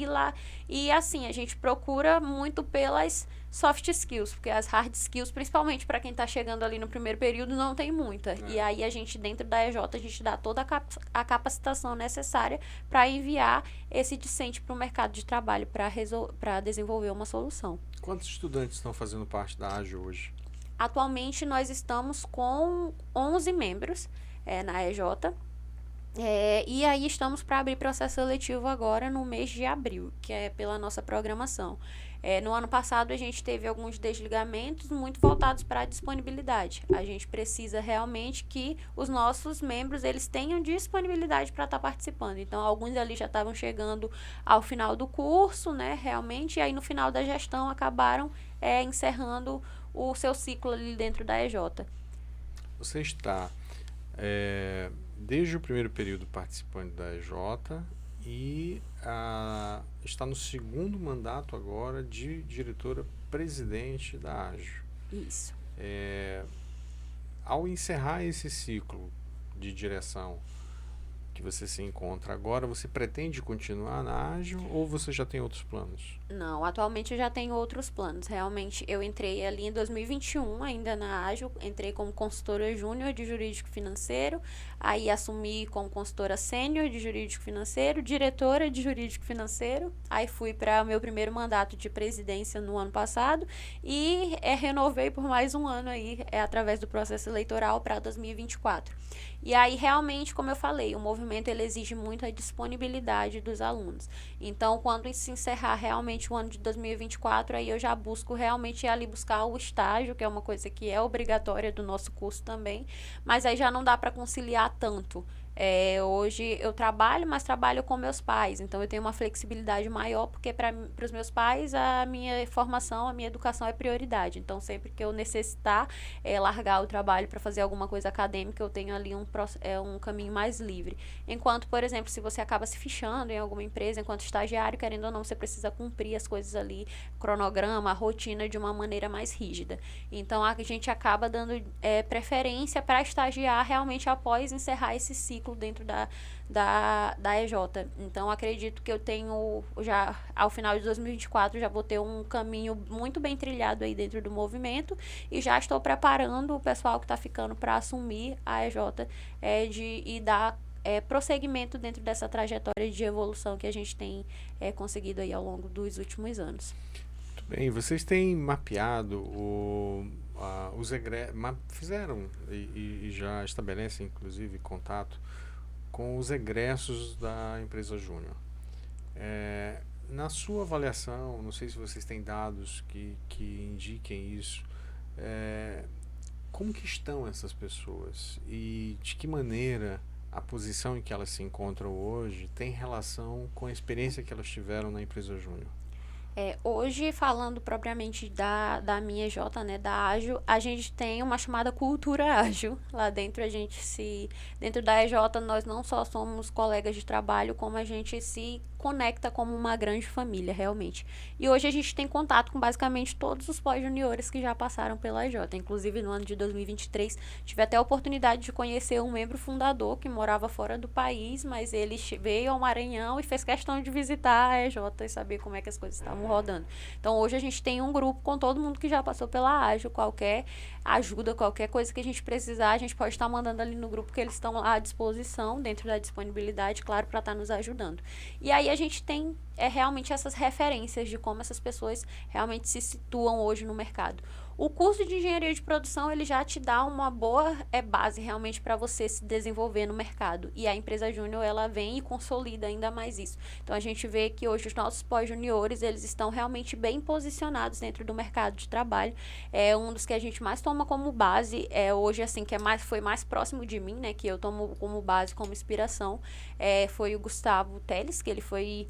e assim, a gente procura muito pelas soft skills, porque as hard skills, principalmente para quem está chegando ali no primeiro período, não tem muita. E aí a gente, dentro da EJ, a gente dá toda a capacitação necessária para enviar esse discente para o mercado de trabalho para desenvolver uma solução. Quantos estudantes estão fazendo parte da AGE hoje? Atualmente nós estamos com 11 membros na EJ. E aí estamos para abrir processo seletivo agora no mês de abril, que é pela nossa programação. No ano passado a gente teve alguns desligamentos muito voltados para a disponibilidade. A gente precisa realmente que os nossos membros eles tenham disponibilidade para estar participando. Então, alguns ali já estavam chegando ao final do curso, né, realmente, e aí no final da gestão acabaram encerrando o seu ciclo ali dentro da EJ. Você está desde o primeiro período participando da EJ e está no segundo mandato agora de diretora-presidente da AGE. Isso. Ao encerrar esse ciclo de direção que você se encontra agora, você pretende continuar na AGE ou você já tem outros planos? Não, atualmente eu já tenho outros planos. Realmente, eu entrei ali em 2021, ainda na AGE, entrei como consultora júnior de jurídico financeiro, aí assumi como consultora sênior de jurídico financeiro, diretora de jurídico financeiro, aí fui para o meu primeiro mandato de presidência no ano passado e renovei por mais um ano aí, através do processo eleitoral para 2024. E aí, realmente, como eu falei, o movimento ele exige muito a disponibilidade dos alunos. Então, quando se encerrar realmente o ano de 2024, aí eu já busco realmente ir ali buscar o estágio, que é uma coisa que é obrigatória do nosso curso também, mas aí já não dá para conciliar tanto Hoje eu trabalho, mas trabalho com meus pais, então eu tenho uma flexibilidade maior, porque para os meus pais a minha formação, a minha educação é prioridade. Então sempre que eu necessitar largar o trabalho para fazer alguma coisa acadêmica, eu tenho ali um caminho mais livre. Enquanto, por exemplo, se você acaba se fichando em alguma empresa enquanto estagiário, querendo ou não, você precisa cumprir as coisas ali, cronograma, a rotina de uma maneira mais rígida. Então a gente acaba dando preferência para estagiar realmente após encerrar esse ciclo dentro da EJ. Então acredito que eu tenho já ao final de 2024 já vou ter um caminho muito bem trilhado aí dentro do movimento e já estou preparando o pessoal que está ficando para assumir a EJ e dar prosseguimento dentro dessa trajetória de evolução que a gente tem conseguido aí ao longo dos últimos anos. Muito bem, vocês têm mapeado os egressos, fizeram e já estabelecem inclusive contato com os egressos da empresa Júnior. Na sua avaliação, não sei se vocês têm dados que indiquem isso, como que estão essas pessoas e de que maneira a posição em que elas se encontram hoje tem relação com a experiência que elas tiveram na empresa Júnior? Hoje, falando propriamente da minha EJ, né, da Ágil, a gente tem uma chamada cultura ágil. Lá dentro dentro da EJ, nós não só somos colegas de trabalho, como a gente se conecta como uma grande família, realmente. E hoje a gente tem contato com basicamente todos os pós-juniores que já passaram pela EJ. Inclusive, no ano de 2023, tive até a oportunidade de conhecer um membro fundador que morava fora do país, mas ele veio ao Maranhão e fez questão de visitar a EJ e saber como é que as coisas estavam rodando. Então, hoje a gente tem um grupo com todo mundo que já passou pela Ágil. Qualquer ajuda, qualquer coisa que a gente precisar, a gente pode estar mandando ali no grupo, que eles estão à disposição, dentro da disponibilidade, claro, para estar nos ajudando. E aí a gente tem realmente essas referências de como essas pessoas realmente se situam hoje no mercado. O curso de engenharia de produção, ele já te dá uma boa base realmente para você se desenvolver no mercado. E a empresa Júnior, ela vem e consolida ainda mais isso. Então, a gente vê que hoje os nossos pós-juniores, eles estão realmente bem posicionados dentro do mercado de trabalho. Um dos que a gente mais toma como base, hoje, assim, que foi mais próximo de mim, né, que eu tomo como base, como inspiração, foi o Gustavo Teles, que ele foi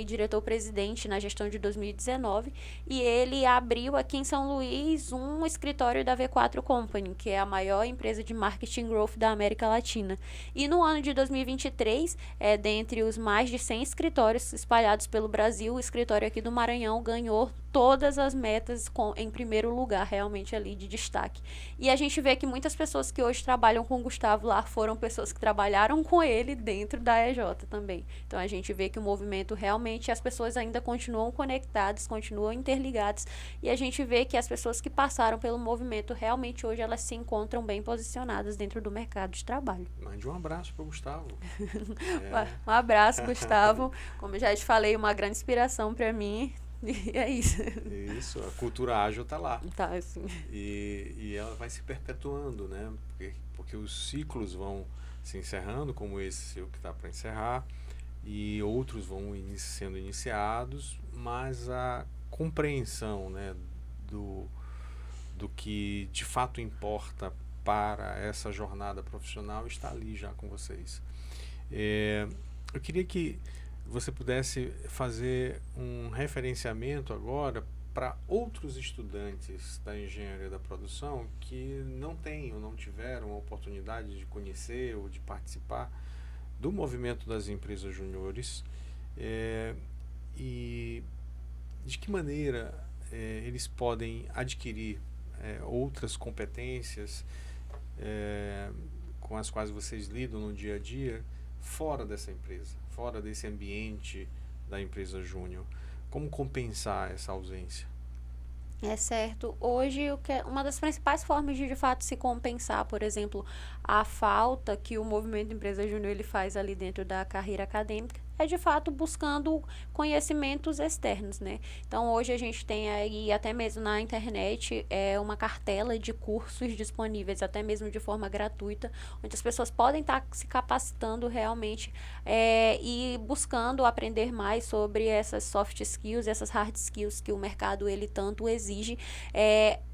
diretor-presidente na gestão de 2019, e ele abriu aqui em São Luís um escritório da V4 Company, que é a maior empresa de marketing growth da América Latina. E no ano de 2023, dentre os mais de 100 escritórios espalhados pelo Brasil, o escritório aqui do Maranhão ganhou todas as metas em primeiro lugar, realmente ali de destaque. E a gente vê que muitas pessoas que hoje trabalham com o Gustavo lá foram pessoas que trabalharam com ele dentro da EJ também. Então a gente vê que o movimento realmente, as pessoas ainda continuam conectadas, continuam interligadas, e a gente vê que as pessoas que passaram pelo movimento realmente hoje elas se encontram bem posicionadas dentro do mercado de trabalho. Mande um abraço para o Gustavo. Um abraço, Gustavo. Como eu já te falei, uma grande inspiração para mim. E é isso. Isso, a cultura ágil está lá. Tá, assim. E ela vai se perpetuando, né? Porque os ciclos vão se encerrando, como esse seu que está para encerrar, e outros vão sendo iniciados, mas a compreensão, né, do que de fato importa para essa jornada profissional está ali já com vocês. Eu queria que você pudesse fazer um referenciamento agora para outros estudantes da engenharia da produção que não têm ou não tiveram a oportunidade de conhecer ou de participar do movimento das empresas juniores, e de que maneira eles podem adquirir outras competências com as quais vocês lidam no dia a dia fora dessa empresa, fora desse ambiente da empresa Júnior. Como compensar essa ausência? É certo. Hoje, uma das principais formas de fato se compensar, por exemplo, a falta que o movimento Empresa Júnior ele faz ali dentro da carreira acadêmica, é de fato buscando conhecimentos externos, né? Então, hoje a gente tem aí, até mesmo na internet, uma cartela de cursos disponíveis, até mesmo de forma gratuita, onde as pessoas podem estar se capacitando realmente e buscando aprender mais sobre essas soft skills, essas hard skills que o mercado ele tanto exige.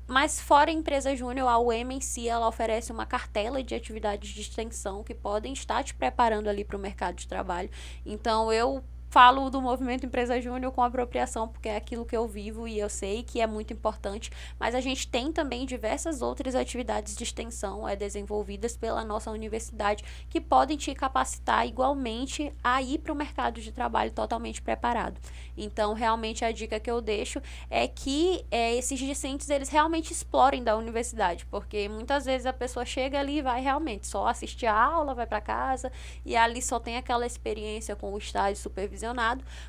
Mas fora a empresa júnior, a UEMA em si, ela oferece uma cartela de atividades de extensão que podem estar te preparando ali para o mercado de trabalho. Então, eu falo do movimento Empresa Júnior com apropriação, porque é aquilo que eu vivo e eu sei que é muito importante, mas a gente tem também diversas outras atividades de extensão desenvolvidas pela nossa universidade que podem te capacitar igualmente a ir para o mercado de trabalho totalmente preparado. Então, realmente, a dica que eu deixo é que esses discentes, eles realmente explorem da universidade, porque muitas vezes a pessoa chega ali e vai realmente só assistir a aula, vai para casa, e ali só tem aquela experiência com o estágio supervisionado,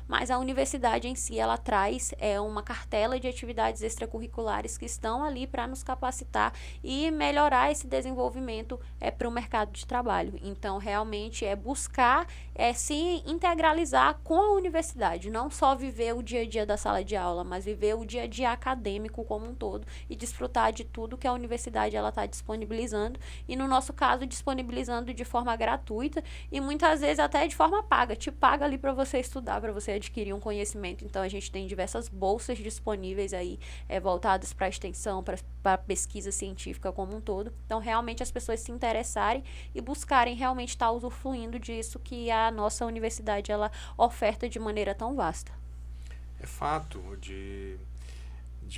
mas a universidade em si, ela traz uma cartela de atividades extracurriculares que estão ali para nos capacitar e melhorar esse desenvolvimento para o mercado de trabalho. Então, realmente, buscar se integralizar com a universidade, não só viver o dia a dia da sala de aula, mas viver o dia a dia acadêmico como um todo e desfrutar de tudo que a universidade está disponibilizando, e no nosso caso, disponibilizando de forma gratuita e muitas vezes até de forma paga, te paga ali para você estudar, para você adquirir um conhecimento. Então, a gente tem diversas bolsas disponíveis aí, voltadas para a extensão, para pesquisa científica como um todo. Então, realmente, as pessoas se interessarem e buscarem realmente estar usufruindo disso que a nossa universidade ela oferta de maneira tão vasta. É fato, de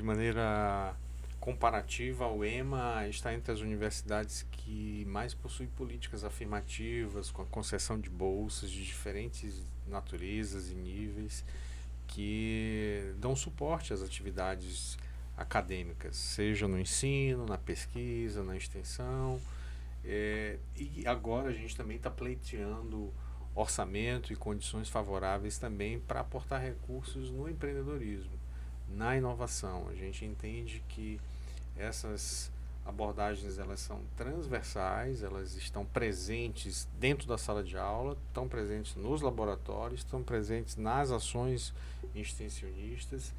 maneira comparativa, a UEMA está entre as universidades que mais possuem políticas afirmativas, com a concessão de bolsas de diferentes naturezas e níveis, que dão suporte às atividades acadêmicas, seja no ensino, na pesquisa, na extensão. E agora a gente também está pleiteando orçamento e condições favoráveis também para aportar recursos no empreendedorismo, na inovação. A gente entende que essas abordagens elas são transversais, elas estão presentes dentro da sala de aula, estão presentes nos laboratórios, estão presentes nas ações extensionistas,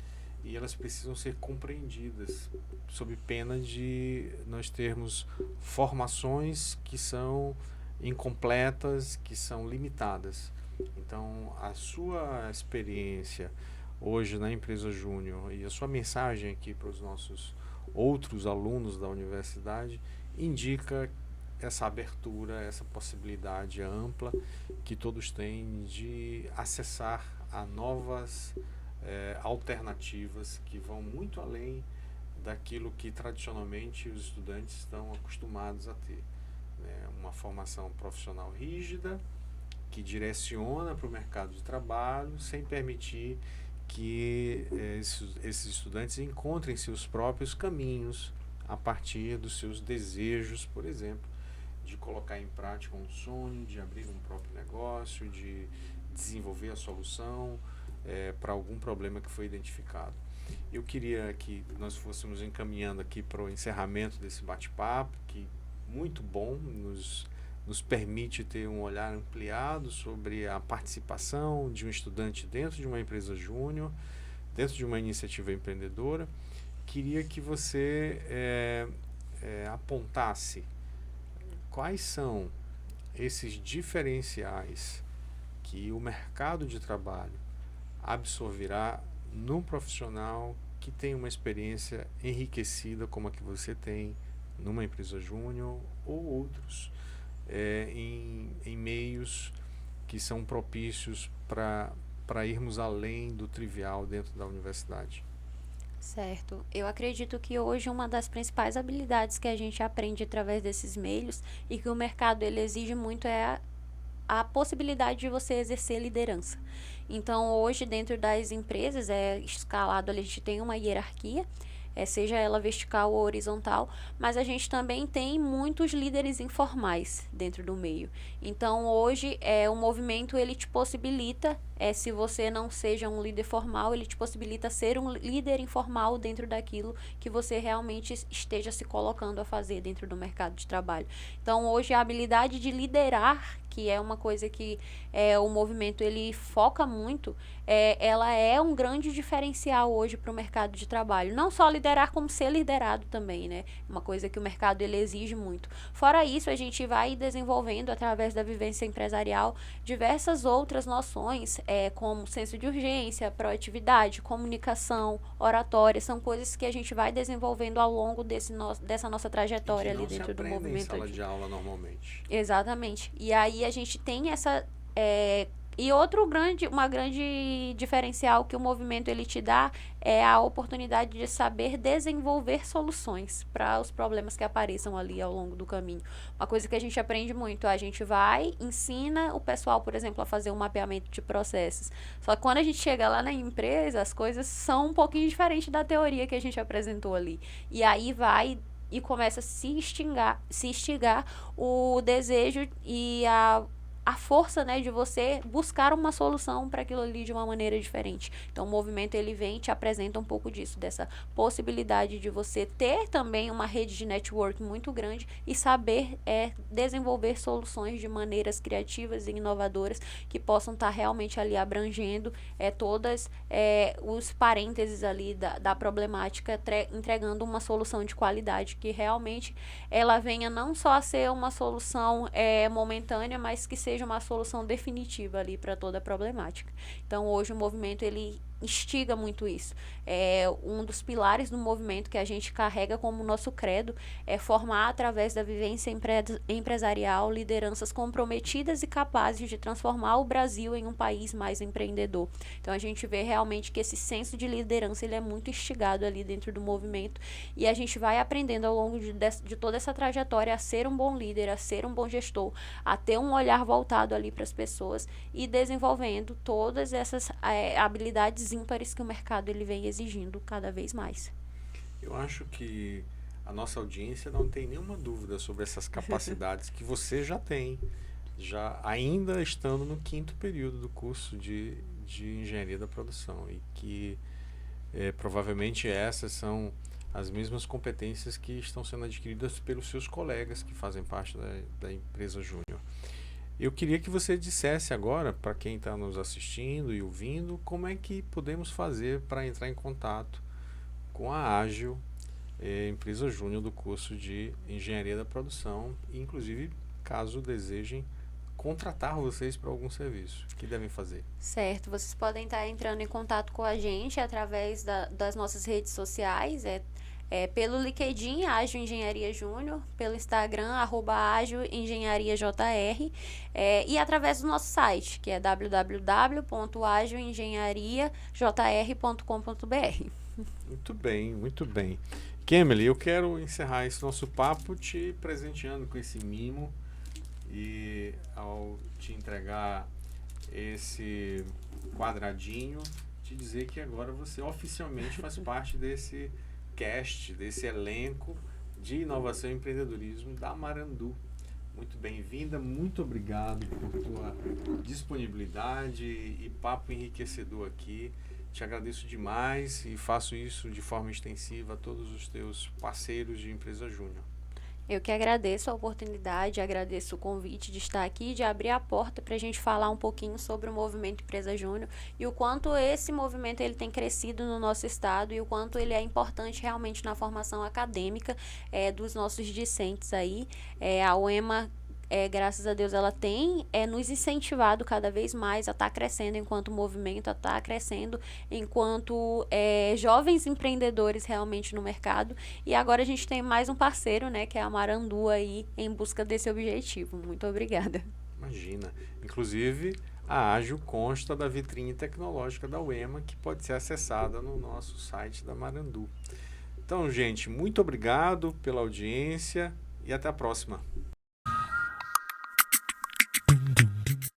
e elas precisam ser compreendidas sob pena de nós termos formações que são incompletas, que são limitadas. Então, a sua experiência hoje na empresa júnior e a sua mensagem aqui para os nossos outros alunos da universidade indica essa abertura, essa possibilidade ampla que todos têm de acessar a novas alternativas que vão muito além daquilo que tradicionalmente os estudantes estão acostumados a ter. Uma formação profissional rígida que direciona para o mercado de trabalho sem permitir que esses estudantes encontrem seus próprios caminhos a partir dos seus desejos, por exemplo, de colocar em prática um sonho, de abrir um próprio negócio, de desenvolver a solução para algum problema que foi identificado. Eu queria que nós fôssemos encaminhando aqui para o encerramento desse bate-papo, que muito bom, nos permite ter um olhar ampliado sobre a participação de um estudante dentro de uma empresa júnior, dentro de uma iniciativa empreendedora. Queria que você apontasse quais são esses diferenciais que o mercado de trabalho absorverá num profissional que tem uma experiência enriquecida como a que você tem numa empresa júnior ou outros em meios que são propícios para irmos além do trivial dentro da universidade. Certo. Eu acredito que hoje uma das principais habilidades que a gente aprende através desses meios e que o mercado ele exige muito é a possibilidade de você exercer liderança. Então, hoje, dentro das empresas, escalado, a gente tem uma hierarquia, seja ela vertical ou horizontal, mas a gente também tem muitos líderes informais dentro do meio. Então, hoje, o movimento, ele te possibilita, se você não seja um líder formal, ele te possibilita ser um líder informal dentro daquilo que você realmente esteja se colocando a fazer dentro do mercado de trabalho. Então, hoje, a habilidade de liderar, que é uma coisa que o movimento ele foca muito, ela é um grande diferencial hoje para o mercado de trabalho. Não só liderar, como ser liderado também, né? Uma coisa que o mercado ele exige muito. Fora isso, a gente vai desenvolvendo, através da vivência empresarial, diversas outras noções como senso de urgência, proatividade, comunicação, oratória, são coisas que a gente vai desenvolvendo ao longo dessa nossa trajetória ali dentro do movimento. Em sala de aula normalmente. Exatamente. E aí a gente tem essa... E uma grande diferencial que o movimento ele te dá é a oportunidade de saber desenvolver soluções para os problemas que apareçam ali ao longo do caminho. Uma coisa que a gente aprende muito, a gente ensina o pessoal, por exemplo, a fazer um mapeamento de processos. Só que quando a gente chega lá na empresa, as coisas são um pouquinho diferentes da teoria que a gente apresentou ali. E aí e começa a se instigar o desejo e a força, né, de você buscar uma solução para aquilo ali de uma maneira diferente. Então, o movimento, ele vem e te apresenta um pouco disso, dessa possibilidade de você ter também uma rede de network muito grande e saber desenvolver soluções de maneiras criativas e inovadoras que possam estar realmente ali abrangendo todas os parênteses ali da problemática, entregando uma solução de qualidade que realmente ela venha não só a ser uma solução momentânea, mas que seja uma solução definitiva ali para toda a problemática. Então, hoje o movimento ele instiga muito isso. Um dos pilares do movimento que a gente carrega como nosso credo é formar, através da vivência empresarial, lideranças comprometidas e capazes de transformar o Brasil em um país mais empreendedor. Então, a gente vê realmente que esse senso de liderança ele é muito instigado ali dentro do movimento e a gente vai aprendendo ao longo de toda essa trajetória a ser um bom líder, a ser um bom gestor, a ter um olhar voltado ali para as pessoas e desenvolvendo todas essas habilidades ímpares que o mercado ele vem exigindo cada vez mais. Eu acho que a nossa audiência não tem nenhuma dúvida sobre essas capacidades que você já tem, ainda estando no 5º período do curso de Engenharia da Produção, e que provavelmente essas são as mesmas competências que estão sendo adquiridas pelos seus colegas que fazem parte da empresa Júnior. Eu queria que você dissesse agora, para quem está nos assistindo e ouvindo, como é que podemos fazer para entrar em contato com a Ágil, empresa júnior do curso de Engenharia da Produção, e inclusive caso desejem contratar vocês para algum serviço. O que devem fazer? Certo, vocês podem estar entrando em contato com a gente através das nossas redes sociais, pelo LinkedIn, Ágil Engenharia Júnior, pelo Instagram, @AgilEngenhariaJR, e através do nosso site, que é www.agilengenhariajr.com.br. Muito bem, muito bem. Kemely, eu quero encerrar esse nosso papo te presenteando com esse mimo e ao te entregar esse quadradinho, te dizer que agora você oficialmente faz parte desse desse elenco de inovação e empreendedorismo da Marandu. Muito bem-vinda, muito obrigado por tua disponibilidade e papo enriquecedor aqui. Te agradeço demais e faço isso de forma extensiva a todos os teus parceiros de empresa Júnior. Eu que agradeço a oportunidade, agradeço o convite de estar aqui, de abrir a porta para a gente falar um pouquinho sobre o movimento Empresa Júnior e o quanto esse movimento ele tem crescido no nosso estado e o quanto ele é importante realmente na formação acadêmica dos nossos discentes aí. A UEMA, graças a Deus, ela tem nos incentivado cada vez mais a estar crescendo enquanto movimento, a estar crescendo enquanto jovens empreendedores realmente no mercado. E agora a gente tem mais um parceiro, né, que é a Marandu aí, em busca desse objetivo. Muito obrigada. Imagina. Inclusive, a Ágil consta da vitrine tecnológica da UEMA, que pode ser acessada no nosso site da Marandu. Então, gente, muito obrigado pela audiência e até a próxima.